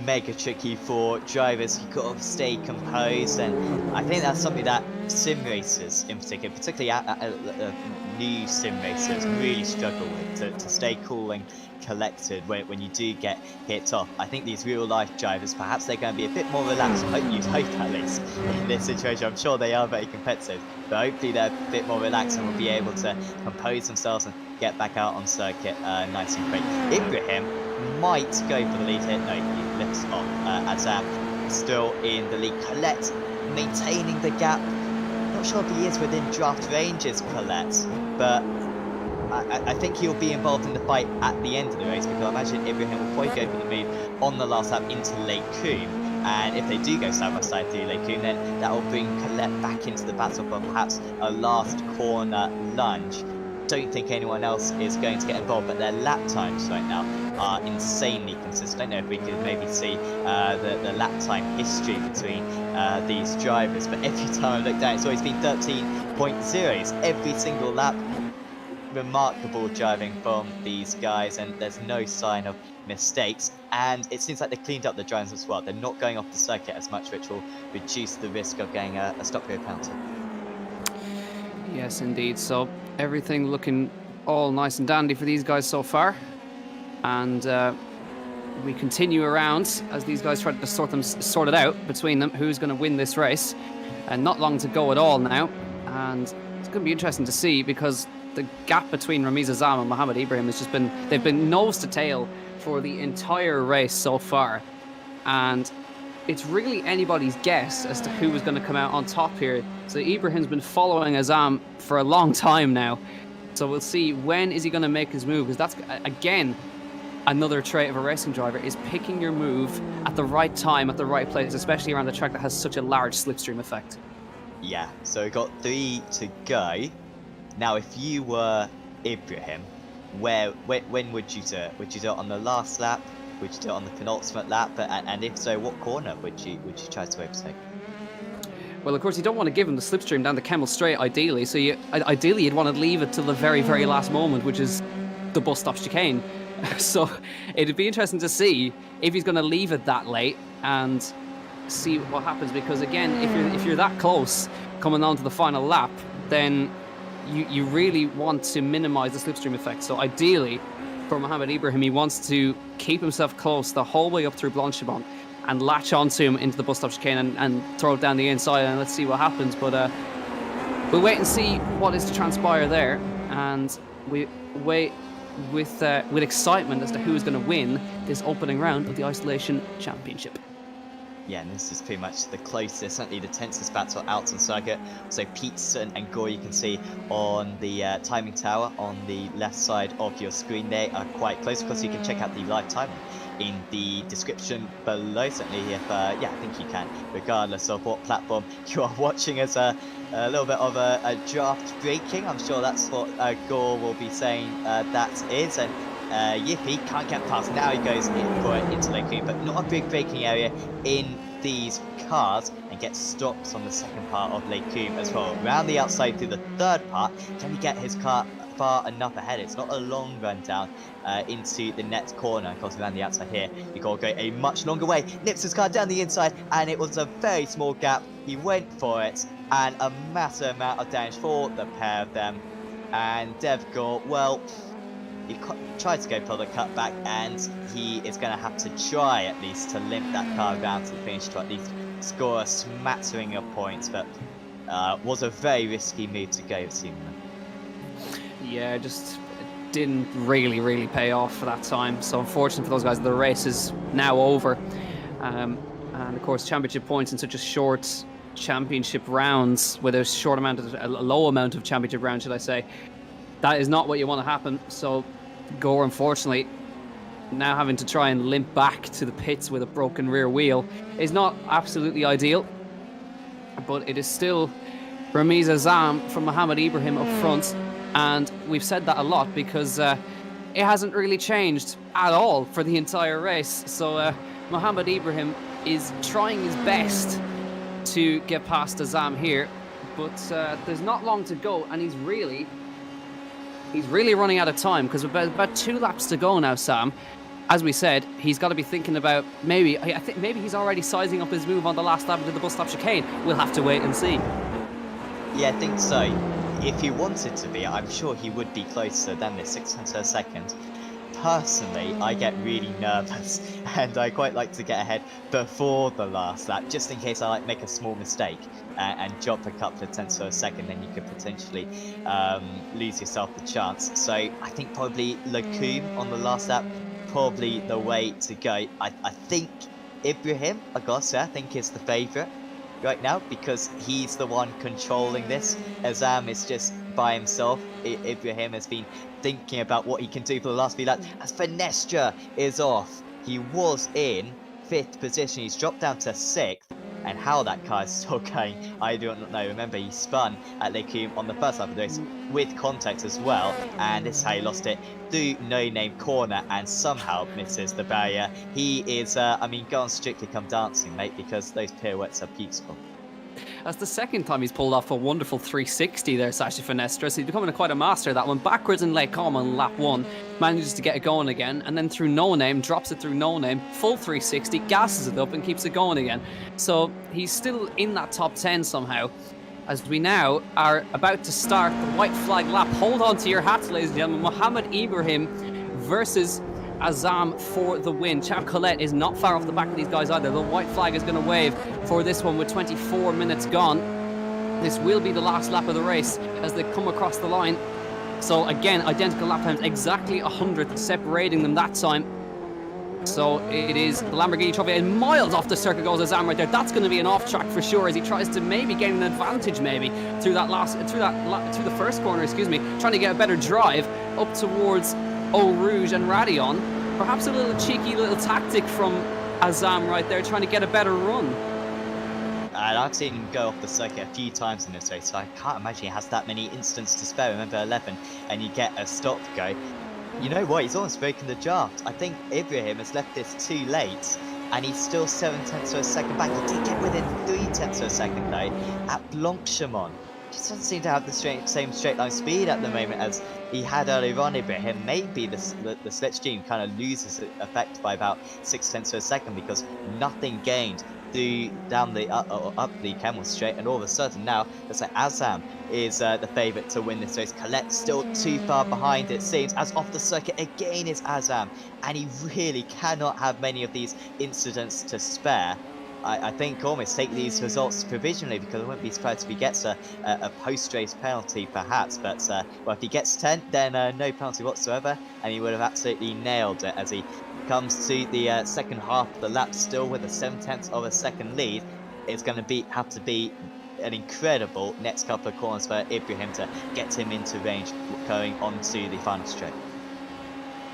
mega tricky for drivers who got to stay composed, and I think that's something that sim racers in particular, particularly new sim racers, really struggle with, to stay cool and collected when you do get hit off. I think these real life drivers, perhaps they're going to be a bit more relaxed. You'd hope at least in this situation. I'm sure they are very competitive, but hopefully they're a bit more relaxed and will be able to compose themselves and get back out on circuit nice and quick. Ibrahim might go for the lead here. No, he lifts off. Azam still in the lead. Colette maintaining the gap. Not sure if he is within draft ranges, Colette, but I think he'll be involved in the fight at the end of the race, because I imagine Ibrahim will probably go for the move on the last lap into Les Combes, and if they do go side by side through Les Combes, then that will bring Colette back into the battle for perhaps a last corner lunge. Don't think anyone else is going to get involved, but their lap times right now are insanely consistent. I don't know if we could maybe see the lap time history between these drivers, but every time I look down, it's always been 13.0s every single lap. Remarkable driving from these guys, and there's no sign of mistakes, and it seems like they cleaned up the drivers as well. They're not going off the circuit as much, which will reduce the risk of getting a stop-go penalty. Yes, indeed. So everything looking all nice and dandy for these guys so far, and we continue around as these guys try to sort it out between them, who's going to win this race. And not long to go at all now, and it's going to be interesting to see, because the gap between Ramiz Azam and Mohamed Ibrahim has just been, they've been nose to tail for the entire race so far, and it's really anybody's guess as to who was going to come out on top here. So Ibrahim's been following Azam for a long time now, so we'll see when is he going to make his move, because that's again another trait of a racing driver, is picking your move at the right time, at the right place, especially around the track that has such a large slipstream effect. Yeah, so we've got 3 to go. Now, if you were Ibrahim, when would you do it? Would you do it on the last lap? Would you do it on the penultimate lap? And if so, what corner would you try to overtake? Well, of course, you don't want to give him the slipstream down the Kemmel Straight, ideally. So ideally, you'd want to leave it till the very, very last moment, which is the bus stop chicane. So it'd be interesting to see if he's going to leave it that late and see what happens. Because again, if you're that close coming on to the final lap, then you really want to minimize the slipstream effect. So ideally, for Mohamed Ibrahim, he wants to keep himself close the whole way up through Blanchimont and latch onto him into the bus stop chicane and throw it down the inside, and let's see what happens. But we'll wait and see what is to transpire there, and we wait with excitement as to who is going to win this opening round of the Isolation Championship. Yeah, and this is pretty much the closest, certainly the tensest battle out on circuit. So Peterson and Gore, you can see on the timing tower on the left side of your screen, they are quite close. Of course, you can check out the live timing in the description below, certainly if, yeah, I think you can, regardless of what platform you are watching, as a little bit of a draft breaking. I'm sure that's what Gore will be saying that is, and Yippee can't get past. Now he goes in for it into Lake Coombe, but not a big braking area in these cars, and gets stopped on the second part of Lake Coombe as well. Round the outside through the third part, can he get his car far enough ahead? It's not a long run down into the next corner. Of course, around the outside here, you got to go a much longer way. Nips his car down the inside, and it was a very small gap. He went for it, and a massive amount of damage for the pair of them. And Dev Gore, well, he tried to go for the cutback, and he is going to have to try at least to limp that car around to the finish to at least score a smattering of points, but was a very risky move to go, seemingly. Yeah, just didn't really pay off for that time. So unfortunately for those guys, the race is now over. And of course, championship points in such a short championship rounds, with a low amount of championship rounds, should I say, that is not what you want to happen. So Gore, unfortunately, now having to try and limp back to the pits with a broken rear wheel is not absolutely ideal, but it is still Ramiz Azam from Mohamed Ibrahim up front, and we've said that a lot because it hasn't really changed at all for the entire race. So Mohamed Ibrahim is trying his best to get past Azam here, but there's not long to go, and he's really running out of time, because about 2 laps to go now, Sam. As we said, he's got to be thinking about maybe he's already sizing up his move on the last lap into the bus stop chicane. We'll have to wait and see. Yeah, I think so. If he wanted to be, I'm sure he would be closer than this 6 per second. Personally, I get really nervous, and I quite like to get ahead before the last lap, just in case I make a small mistake and drop a couple of tenths per second. Then you could potentially lose yourself the chance. So I think probably Lacombe on the last lap, probably the way to go. I think Ibrahim, I think, is the favourite right now, because he's the one controlling this. Azam is just by himself. Ibrahim has been thinking about what he can do for the last few laps, as Finestra is off. He was in 5th position, he's dropped down to 6th, and how that car is still going, I do not know. Remember, he spun at Les Combes on the first lap of the race with contact as well, and this is how he lost it through No Name Corner and somehow misses the barrier. He is, I mean, go on Strictly Come Dancing, mate, because those pirouettes are beautiful. That's the second time he's pulled off a wonderful 360 there, Sacha Finestra. So he's becoming quite a master of that one. Backwards in Les Combes on lap 1, manages to get it going again, and then through No Name, drops it through No Name, full 360, gasses it up and keeps it going again. So he's still in that top 10 somehow, as we now are about to start the white flag lap. Hold on to your hats, ladies and gentlemen. Mohamed Ibrahim versus Azam for the win. Chav Colette is not far off the back of these guys either. The white flag is going to wave for this one with 24 minutes gone. This will be the last lap of the race as they come across the line. So again, identical lap times, exactly 100 separating them that time. So it is the Lamborghini Trophy, and miles off the circuit goes Azam right there. That's going to be an off track for sure, as he tries to maybe gain an advantage maybe through the first corner, excuse me, trying to get a better drive up towards Eau Rouge and Radion. Perhaps a little cheeky little tactic from Azam right there, trying to get a better run. And I've seen him go off the circuit a few times in this race, so I can't imagine he has that many instants to spare. Remember 11, and you get a stop go. You know what, he's almost broken the draft. I think Ibrahim has left this too late, and he's still 7 tenths of a second back. He did get within 3 tenths of a second though at Blanchimont. just doesn't seem to have the same straight line speed at the moment as he had earlier on. Ibrahim, maybe the slipstream kind of loses effect by about 0.6 of a second because nothing gained down the up the Camel Straight, and all of a sudden now looks like Azam is the favourite to win this race. Colette still too far behind, it seems, as off the circuit again is Azam, and he really cannot have many of these incidents to spare. I think almost take these results provisionally, because I wouldn't be surprised if he gets a post-race penalty perhaps, but well, if he gets 10th, then no penalty whatsoever, and he would have absolutely nailed it as he comes to the second half of the lap, still with a 0.7 of a second lead. It's going to have to be an incredible next couple of corners for Ibrahim to get him into range going onto the final straight.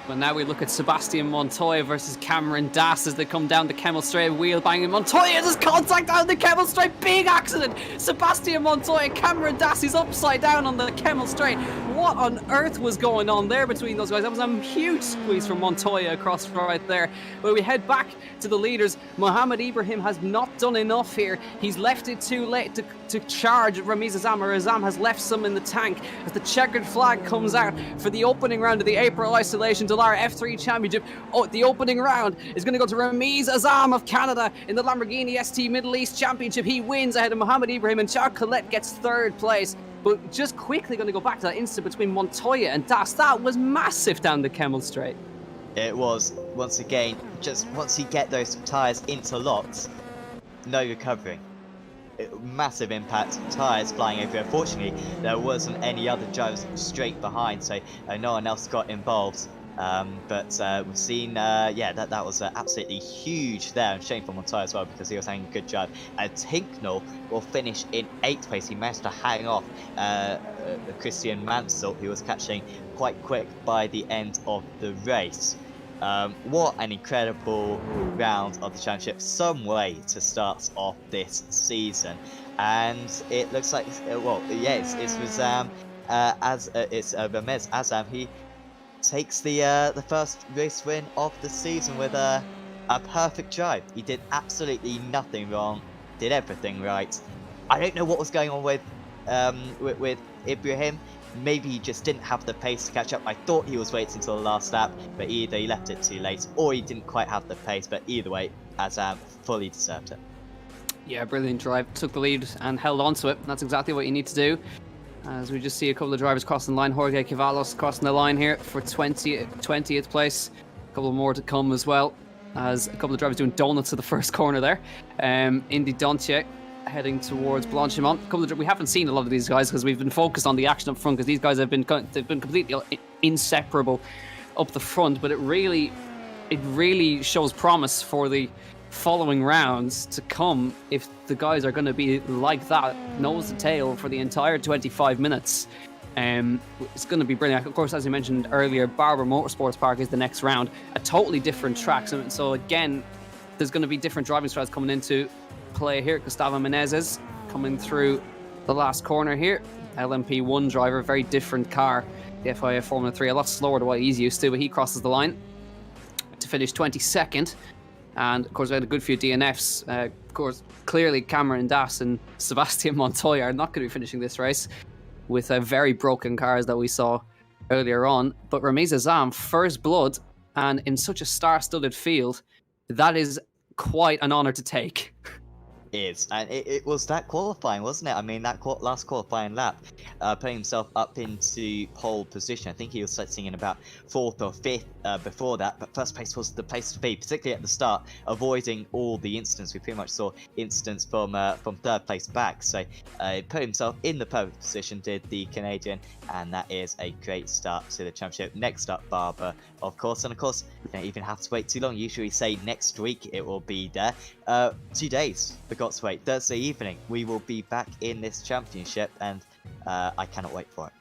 Well, now we look at Sebastian Montoya versus Cameron Dass as they come down the Kemmel Straight, wheel banging. Montoya does contact down the Kemmel Straight, big accident. Sebastian Montoya, Cameron Dass is upside down on the Kemmel Straight. What on earth was going on there between those guys? That was a huge squeeze from Montoya across right there. But we head back to the leaders. Mohamed Ibrahim has not done enough here. He's left it too late to charge Ramiz Azam, or Azam has left some in the tank as the checkered flag comes out for the opening round of the April Isolation Dallara F3 Championship. Oh, the opening round is going to go to Ramiz Azam of Canada in the Lamborghini ST Middle East Championship. He wins ahead of Mohamed Ibrahim, and Charles Colette gets third place. But just quickly going to go back to that incident between Montoya and Das. That was massive down the Kemmel Straight. It was, once again, just once you get those tyres interlocked, no recovering. Massive impact, tyres flying over. Unfortunately, there wasn't any other drivers straight behind, so no one else got involved. But we've seen, that was absolutely huge there, and shame for Montoya as well, because he was having a good drive. Tinknell will finish in 8th place. He managed to hang off Christian Mansell, who was catching quite quick by the end of the race. What an incredible round of the championship. Some way to start off this season. And it looks like, it's Razam, it's Ramez Azam. He takes the first race win of the season with a perfect drive. He did absolutely nothing wrong, did everything right. I don't know what was going on with Ibrahim. Maybe he just didn't have the pace to catch up. I thought he was waiting until the last lap, but either he left it too late or he didn't quite have the pace. But either way, Azam fully deserved it. Yeah, brilliant drive. Took the lead and held on to it. That's exactly what you need to do. As we just see a couple of drivers crossing the line. Jorge Cavalos crossing the line here for 20th place. A couple more to come as well, as a couple of drivers doing donuts at the first corner there. Indy Dontier heading towards Blanchimont. We haven't seen a lot of these guys because we've been focused on the action up front, because these guys they've been completely inseparable up the front. But it really shows promise for the following rounds to come if the guys are going to be like that, nose to tail for the entire 25 minutes. It's going to be brilliant. Of course, as you mentioned earlier, Barber Motorsports Park is the next round, a totally different track. So again, there's going to be different driving styles coming into play here. Gustavo Menezes coming through the last corner here. LMP1 driver, very different car. The FIA Formula 3, a lot slower than what he's used to, but he crosses the line to finish 22nd. And of course, we had a good few DNFs. Of course, clearly Cameron Dass and Sebastian Montoya are not going to be finishing this race with very broken cars that we saw earlier on. But Ramiz Azam, first blood, and in such a star-studded field, that is quite an honour to take. And it was that qualifying, wasn't it? I mean, that last qualifying lap, putting himself up into pole position. I think he was sitting in about 4th or 5th before that, but first place was the place to be, particularly at the start, avoiding all the incidents. We pretty much saw incidents from 3rd place back, so put himself in the perfect position, did the Canadian, and that is a great start to the championship. Next up, Barber, of course, and of course, you don't even have to wait too long. Usually say next week it will be there. 2 days, forgot to wait. Thursday evening, we will be back in this championship, and I cannot wait for it.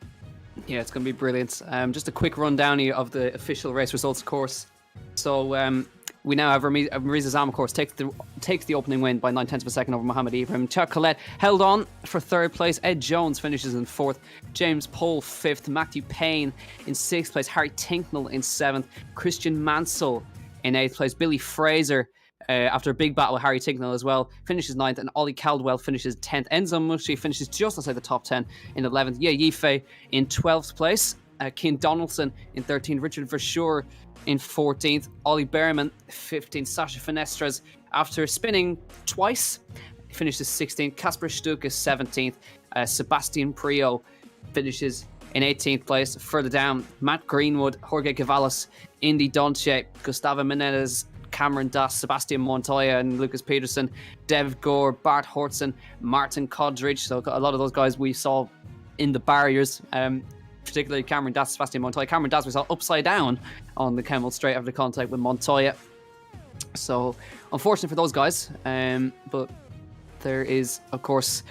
Yeah, it's going to be brilliant. Just a quick rundown here of the official race results, of course. So we now have Ramiz Azam, of course, takes the opening win by 9/10 of a second over Mohamed Ibrahim. Charles Colette held on for 3rd place. Ed Jones finishes in 4th. James Pohl 5th. Matthew Payne in 6th place. Harry Tinknell in 7th. Christian Mansell in 8th place. Billy Fraser after a big battle with Harry Tinknell as well, finishes 9th, and Ollie Caldwell finishes 10th. Enzo Mucci finishes just outside the top 10 in 11th. Yeah, Yifei in 12th place. Keane Donaldson in 13th. Richard Verschure in 14th. Ollie Behrman 15th. Sasha Finestres, after spinning twice, finishes 16th. Kasper Stuck is 17th. Sebastian Prio finishes in 18th place. Further down, Matt Greenwood, Jorge Cavalos, Indy Donche, Gustavo Menendez, Cameron Das, Sebastian Montoya, and Lucas Peterson, Dev Gore, Bart Hortson, Martin Kodridge. So a lot of those guys we saw in the barriers, particularly Cameron Das, Sebastian Montoya. Cameron Das we saw upside down on the Kemmel straight after contact with Montoya. So unfortunate for those guys, but there is, of course,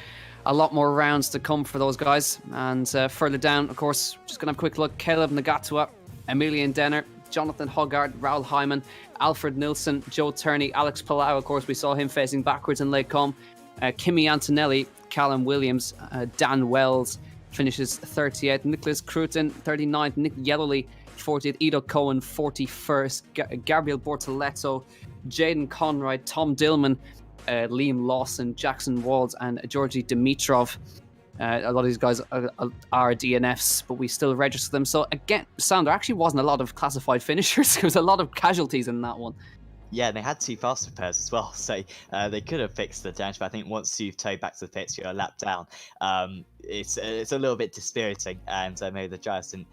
a lot more rounds to come for those guys. And further down, of course, just going to have a quick look. Caleb Nagatua, Emilian Denner, Jonathan Hoggard, Raoul Hyman, Alfred Nilsson, Joe Turney, Alex Palau. Of course, we saw him facing backwards in Lake Com. Kimi Antonelli, Callum Williams, Dan Wells finishes 38th. Nicholas Cruton, 39th. Nick Yellowly, 40th. Ido Cohen, 41st. Gabriel Bortoletto, Jaden Conrad, Tom Dillman, Liam Lawson, Jackson Walls, and Georgi Dimitrov. A lot of these guys are DNFs, but we still register them. So again, Sam, there actually wasn't a lot of classified finishers. There was a lot of casualties in that one. Yeah, and they had 2 faster pairs as well, so they could have fixed the damage. But I think once you've towed back to the pits, you're a lap down. It's a little bit dispiriting, and maybe the drivers didn't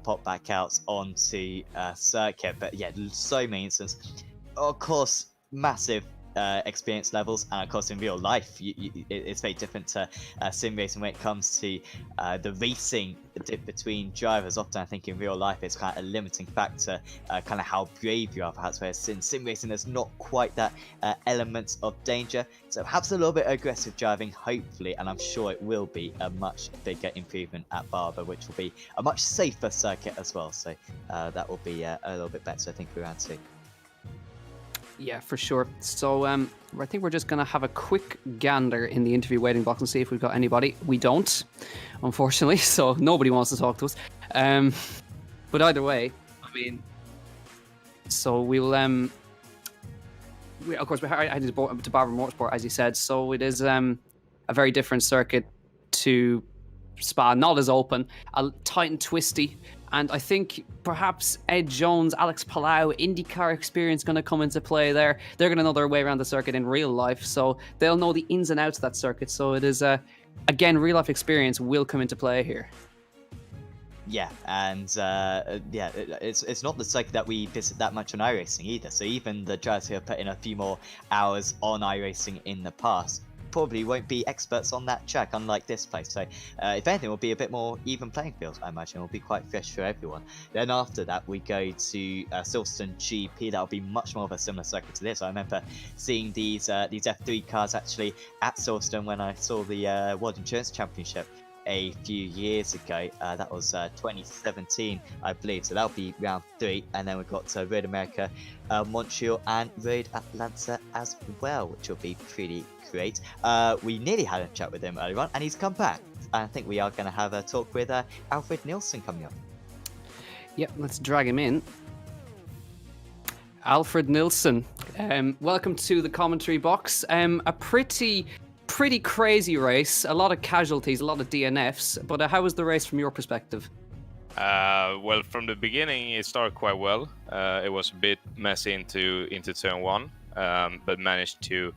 pop back out onto circuit. But yeah, so many instances. Of course, massive experience levels, and of course in real life it's very different to sim racing when it comes to the racing between drivers. Often I think in real life it's kind of a limiting factor, kind of how brave you are, perhaps, whereas in sim racing there's not quite that element of danger. So perhaps a little bit of aggressive driving, hopefully, and I'm sure it will be a much bigger improvement at Barber, which will be a much safer circuit as well. So that will be a little bit better, I think, for round 2. Yeah, for sure. So I think we're just going to have a quick gander in the interview waiting box and see if we've got anybody. We don't, unfortunately, so nobody wants to talk to us. But either way, I mean, so we'll... of course, we're heading to Barber Motorsport, as you said, so it is a very different circuit to Spa, not as open, tight and twisty. And I think perhaps Ed Jones, Alex Palau, IndyCar experience going to come into play there. They're going to know their way around the circuit in real life, so they'll know the ins and outs of that circuit. So it is, again, real life experience will come into play here. Yeah, and it's not the circuit that we visit that much on iRacing either. So even the drivers who have put in a few more hours on iRacing in the past probably won't be experts on that track, unlike this place. So if anything, it will be a bit more even playing field, I imagine. It will be quite fresh for everyone. Then after that, we go to Silverstone GP. That'll be much more of a similar circuit to this. I remember seeing these F3 cars actually at Silverstone when I saw the World Endurance Championship a few years ago. That was 2017, I believe. So that'll be round 3, and then we've got Road America, Montreal, and Road Atlanta as well, which will be pretty great. We nearly had a chat with him earlier on, and he's come back. I think we are going to have a talk with Alfred Nilsson coming up. Yep, let's drag him in. Alfred Nilsson, welcome to the commentary box. A pretty crazy race, a lot of casualties, a lot of DNFs, but how was the race from your perspective? Well, from the beginning it started quite well. It was a bit messy into turn 1, but managed to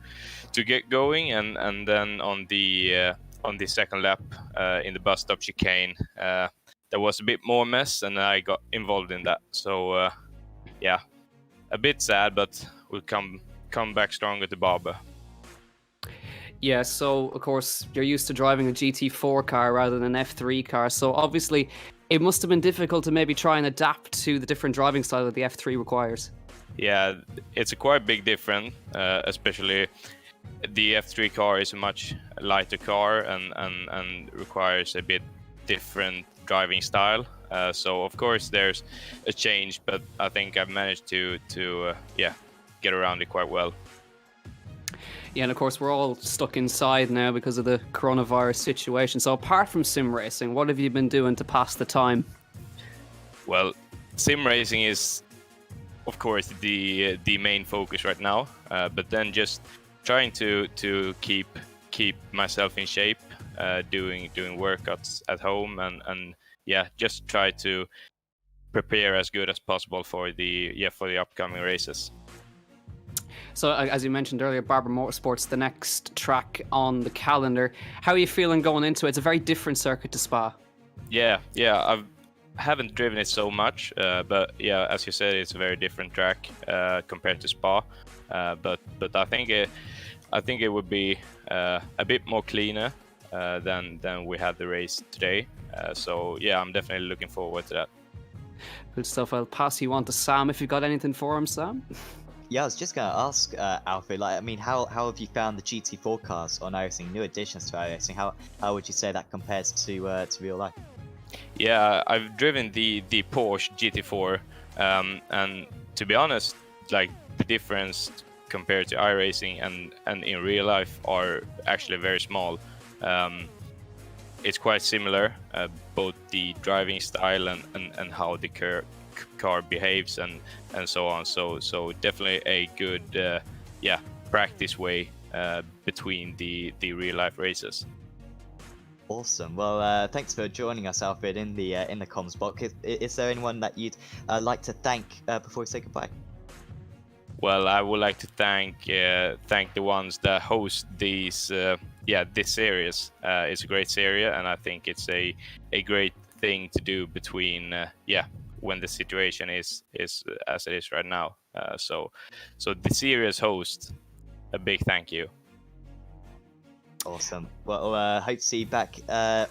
get going, and then on the second lap in the bus stop chicane, there was a bit more mess, and I got involved in that. So yeah, a bit sad, but we'll come back stronger to Barber. Yeah, so of course you're used to driving a GT4 car rather than an F3 car, so obviously it must have been difficult to maybe try and adapt to the different driving style that the F3 requires. Yeah, it's a quite big difference, especially the F3 car is a much lighter car and requires a bit different driving style. So of course there's a change, but I think I've managed to get around it quite well. Yeah, and of course we're all stuck inside now because of the coronavirus situation. So apart from sim racing, what have you been doing to pass the time? Well, sim racing is of course, the main focus right now. But then just trying to keep myself in shape, doing workouts at home, and yeah, just try to prepare as good as possible for the upcoming races. So, as you mentioned earlier, Barber Motorsports, the next track on the calendar. How are you feeling going into it? It's a very different circuit to Spa. Yeah, I haven't driven it so much, but yeah, as you said, it's a very different track compared to Spa. But I think it would be a bit more cleaner than we had the race today. So yeah, I'm definitely looking forward to that. Good stuff. I'll pass you on to Sam if you've got anything for him, Sam. Yeah, I was just going to ask, Alfred, like, I mean, how have you found the GT4 cars on iRacing, new additions to iRacing? How would you say that compares to real life? Yeah, I've driven the Porsche GT4, and to be honest, like the difference compared to iRacing and in real life are actually very small. It's quite similar, both the driving style and how the car behaves and so on. So definitely a good practice way between the real life races. Awesome. Well, thanks for joining us, Alfred, in the comms box. Is there anyone that you'd like to thank before we say goodbye? Well, I would like to thank the ones that host these this series. It's a great series, and I think it's a great thing to do between when the situation is as it is right now. So the series host, a big thank you. Awesome. Well, hope to see you back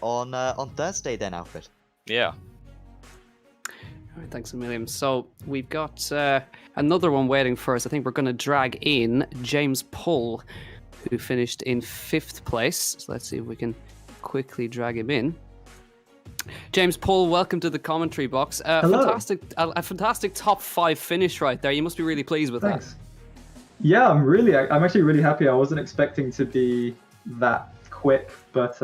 on Thursday then, Alfred. Yeah. All right, thanks a million. So we've got another one waiting for us. I think we're going to drag in James Pull, who finished in 5th place. So let's see if we can quickly drag him in. James Pull, welcome to the commentary box. Hello. A fantastic top 5 finish right there. You must be really pleased with Thanks. that. Yeah, I'm actually really happy. I wasn't expecting to be that quick, but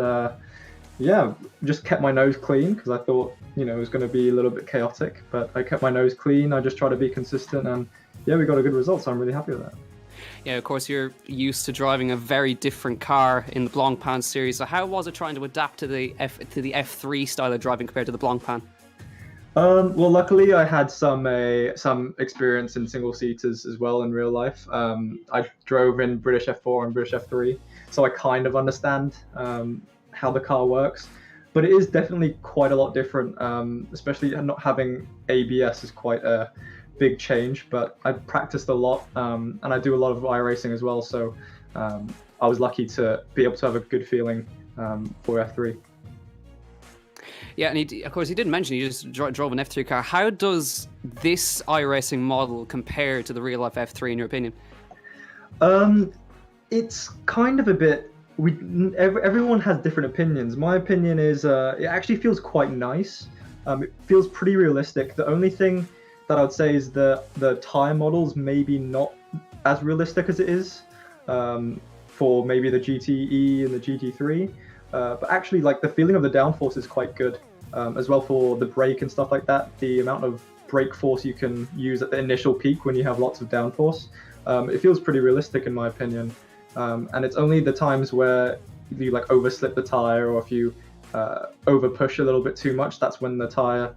just kept my nose clean because I thought, it was going to be a little bit chaotic, but I kept my nose clean. I just tried to be consistent, and yeah, we got a good result, so I'm really happy with that. Yeah, of course, you're used to driving a very different car in the Blancpain series. So how was it trying to adapt to the F3 style of driving compared to the Blancpain? Well, luckily I had some experience in single seaters as well in real life. I drove in British F4 and British F3, so I kind of understand how the car works. But it is definitely quite a lot different, especially not having ABS is quite a big change. But I practiced a lot, and I do a lot of iRacing as well, so I was lucky to be able to have a good feeling for F3. Yeah, and of course, he didn't mention you just drove an F3 car. How does this iRacing model compare to the real-life F3, in your opinion? It's kind of a bit... Everyone has different opinions. My opinion is it actually feels quite nice. It feels pretty realistic. The only thing that I would say is the tyre models maybe not as realistic as it is for maybe the GTE and the GT3. But actually, like, the feeling of the downforce is quite good as well for the brake and stuff like that. The amount of brake force you can use at the initial peak when you have lots of downforce, it feels pretty realistic in my opinion. And it's only the times where you like overslip the tire, or if you over push a little bit too much, that's when the tire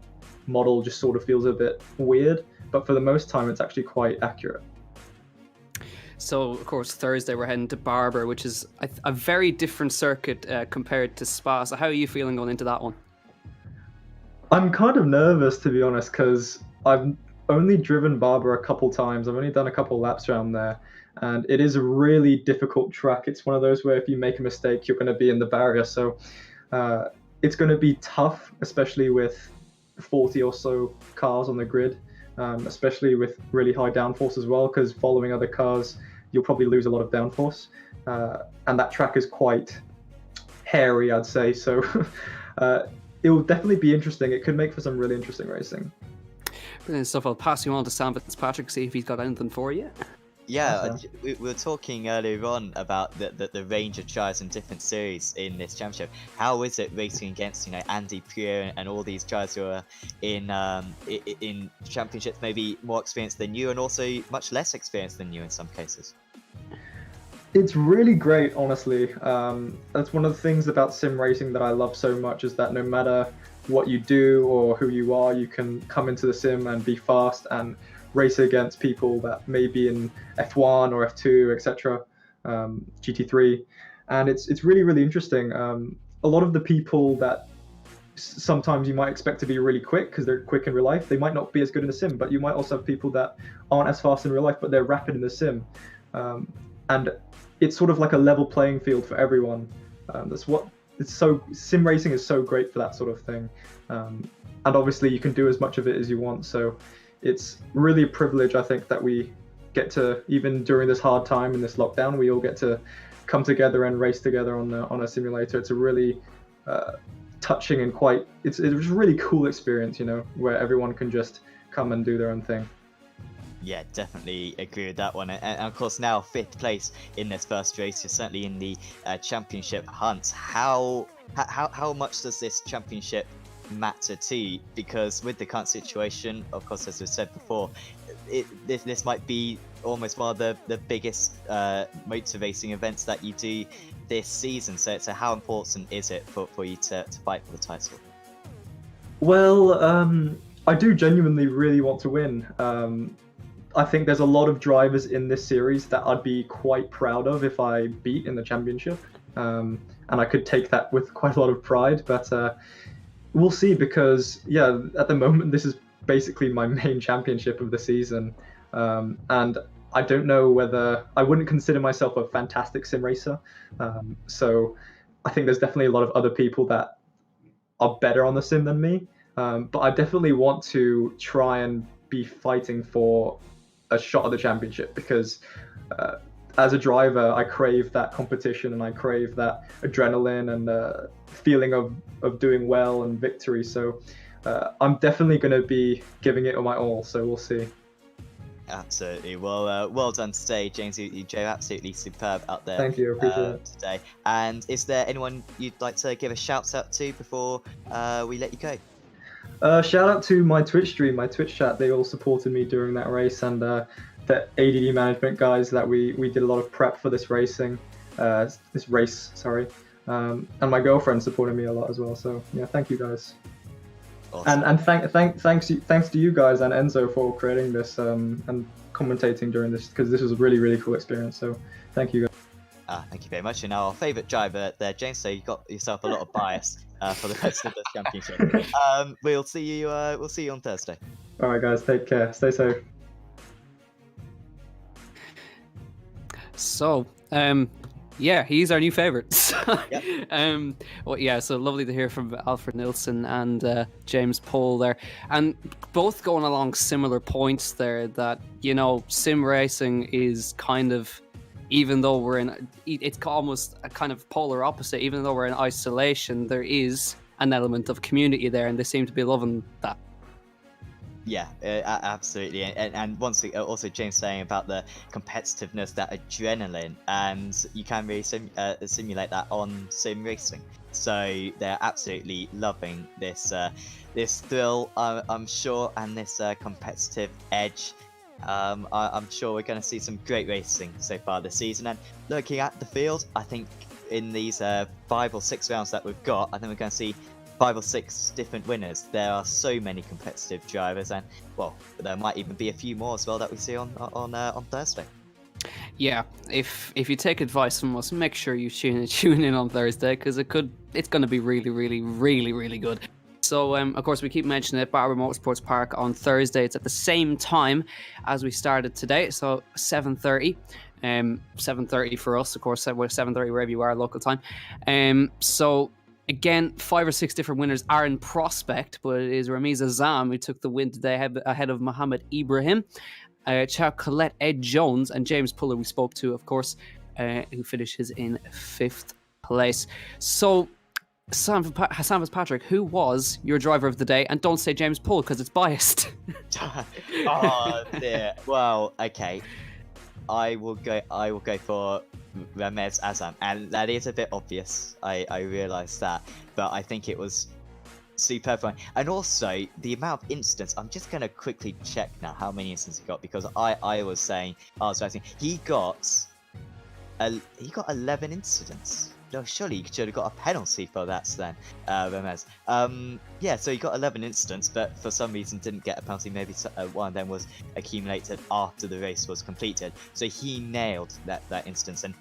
model just sort of feels a bit weird. But for the most time, it's actually quite accurate. So, of course, Thursday we're heading to Barber, which is a very different circuit compared to Spa. So how are you feeling going into that one? I'm kind of nervous, to be honest, because I've only driven Barber a couple times. I've only done a couple laps around there, and it is a really difficult track. It's one of those where if you make a mistake, you're going to be in the barrier. So it's going to be tough, especially with 40 or so cars on the grid, especially with really high downforce as well, because following other cars, you'll probably lose a lot of downforce. And that track is quite hairy, I'd say. So it will definitely be interesting. It could make for some really interesting racing. Brilliant stuff. I'll pass you on to Sam Fitzpatrick, see if he's got anything for you. Yeah, Awesome. we were talking earlier on about the range of drivers in different series in this championship. How is it racing against, Andy Pure and all these drivers who are in championships, maybe more experienced than you and also much less experienced than you in some cases? It's really great, honestly. That's one of the things about sim racing that I love so much, is that no matter what you do or who you are, you can come into the sim and be fast and race against people that may be in F1 or F2, etc., GT3, and it's really interesting. A lot of the people that sometimes you might expect to be really quick because they're quick in real life, they might not be as good in the sim, but you might also have people that aren't as fast in real life, but they're rapid in the sim. And it's sort of like a level playing field for everyone. That's what it's so sim racing is so great for that sort of thing. And obviously you can do as much of it as you want. So it's really a privilege, I think, that we get to, even during this hard time in this lockdown, we all get to come together and race together on a simulator. It's a really touching and it's a really cool experience, where everyone can just come and do their own thing. Yeah, definitely agree with that one. And of course, now 5th place in this first race. You're certainly in the championship hunt. How much does this championship matter to you? Because with the current situation, of course, as we said before, this might be almost one of the biggest motor racing events that you do this season. So how important is it for you to fight for the title? Well, I do genuinely really want to win. I think there's a lot of drivers in this series that I'd be quite proud of if I beat in the championship, and I could take that with quite a lot of pride. But we'll see, because at the moment this is basically my main championship of the season, and I don't know whether I wouldn't consider myself a fantastic sim racer. So I think there's definitely a lot of other people that are better on the sim than me. But I definitely want to try and be fighting for a shot at the championship, because as a driver, I crave that competition and I crave that adrenaline and feeling of doing well and victory. So I'm definitely going to be giving it my all. So we'll see. Absolutely. Well done today, James. You're absolutely superb out there. Thank you. Appreciate it. Today. And is there anyone you'd like to give a shout out to before we let you go? Shout out to my Twitch stream, my Twitch chat. They all supported me during that race, and the ADD management guys that we did a lot of prep for this race, sorry. And my girlfriend supported me a lot as well. So yeah, thank you guys. Awesome. And thanks to you guys and Enzo for creating this and commentating during this, because this was a really cool experience. So thank you guys. Thank you very much. And our favourite driver there, James. So you got yourself a lot of bias for the rest of the championship. We'll see you on Thursday. All right, guys. Take care. Stay safe. So, he's our new favourite. Yep. So lovely to hear from Alfred Nilsson and James Pohl there, and both going along similar points there, that sim racing is kind of, even though it's almost a kind of polar opposite. Even though we're in isolation, there is an element of community there, and they seem to be loving that. Yeah, absolutely. And once also James saying about the competitiveness, that adrenaline, and you can really simulate that on sim racing. So they're absolutely loving this thrill, I'm sure, and this competitive edge. I'm sure we're going to see some great racing so far this season. And looking at the field, I think in these 5 or 6 rounds that we've got, I think we're going to see 5 or 6 different winners. There are so many competitive drivers, and there might even be a few more as well that we see on Thursday. Yeah, if you take advice from us, make sure you tune in on Thursday, because it's going to be really good. So, of course, we keep mentioning it, Barber Motorsports Park on Thursday. It's at the same time as we started today, so 7:30. 7:30 for us, of course. We're 7:30 wherever you are, local time. So, again, 5 or 6 different winners are in prospect, but it is Ramiz Azam who took the win today ahead of Mohammed Ibrahim, Chow Colette, Ed Jones, and James Pohl, we spoke to, of course, who finishes in 5th place. So, Hassan Fitzpatrick, who was your driver of the day? And don't say James Pohl, because it's biased. Oh dear. Well, okay. I will go for Remez Azam, and that is a bit obvious. I realise that, but I think it was superb fun. And also the amount of incidents. I'm just gonna quickly check now how many incidents he got, because I was saying he got 11 incidents. No, surely you should have got a penalty for that then, Remez. Yeah, so he got 11 incidents, but for some reason didn't get a penalty. Maybe one of them was accumulated after the race was completed. So he nailed that instance, and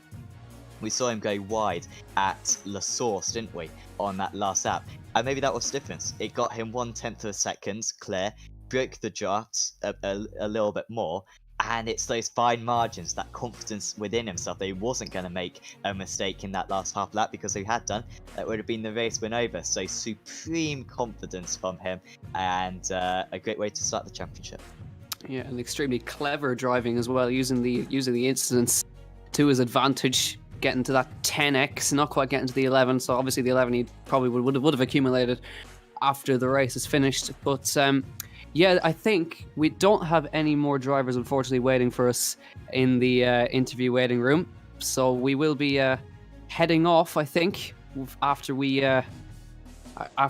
we saw him go wide at La Source, didn't we, on that last lap? And maybe that was the difference. It got him 1/10 of a second clear, broke the drafts a little bit more, and it's those fine margins, that confidence within himself that he wasn't going to make a mistake in that last half lap, because if he had done, that would have been the race win over. So supreme confidence from him, and a great way to start the championship. Yeah, and extremely clever driving as well, using the incidents to his advantage, getting to that 10x, not quite getting to the 11. So obviously the 11 he probably would have accumulated after the race is finished. But yeah, I think we don't have any more drivers, unfortunately, waiting for us in the interview waiting room. So we will be heading off, I think, after we I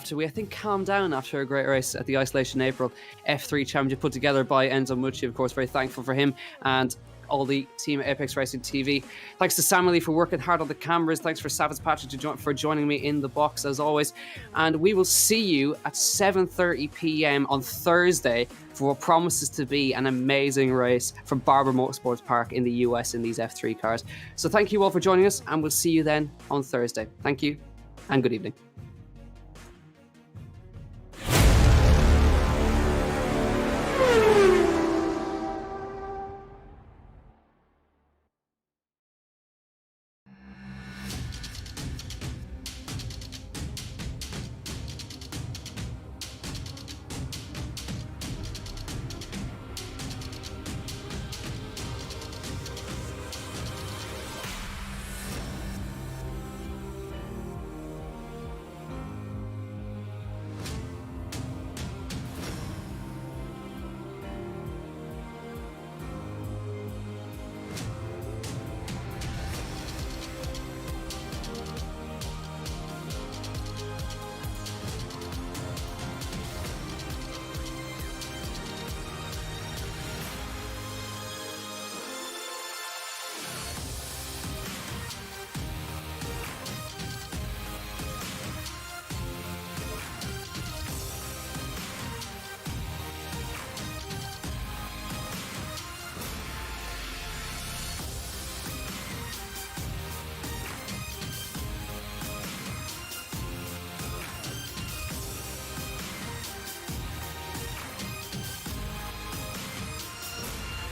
think calm down after a great race at the Isolation April F3 Championship put together by Enzo Mucci. Of course, very thankful for him and all the team at Apex Racing TV. Thanks to Samuel for working hard on the cameras. Thanks for Savage Patrick for joining me in the box as always. And we will see you at 7:30 p.m. on Thursday for what promises to be an amazing race from Barber Motorsports Park in the US in these F3 cars. So thank you all for joining us, and we'll see you then on Thursday. Thank you and good evening.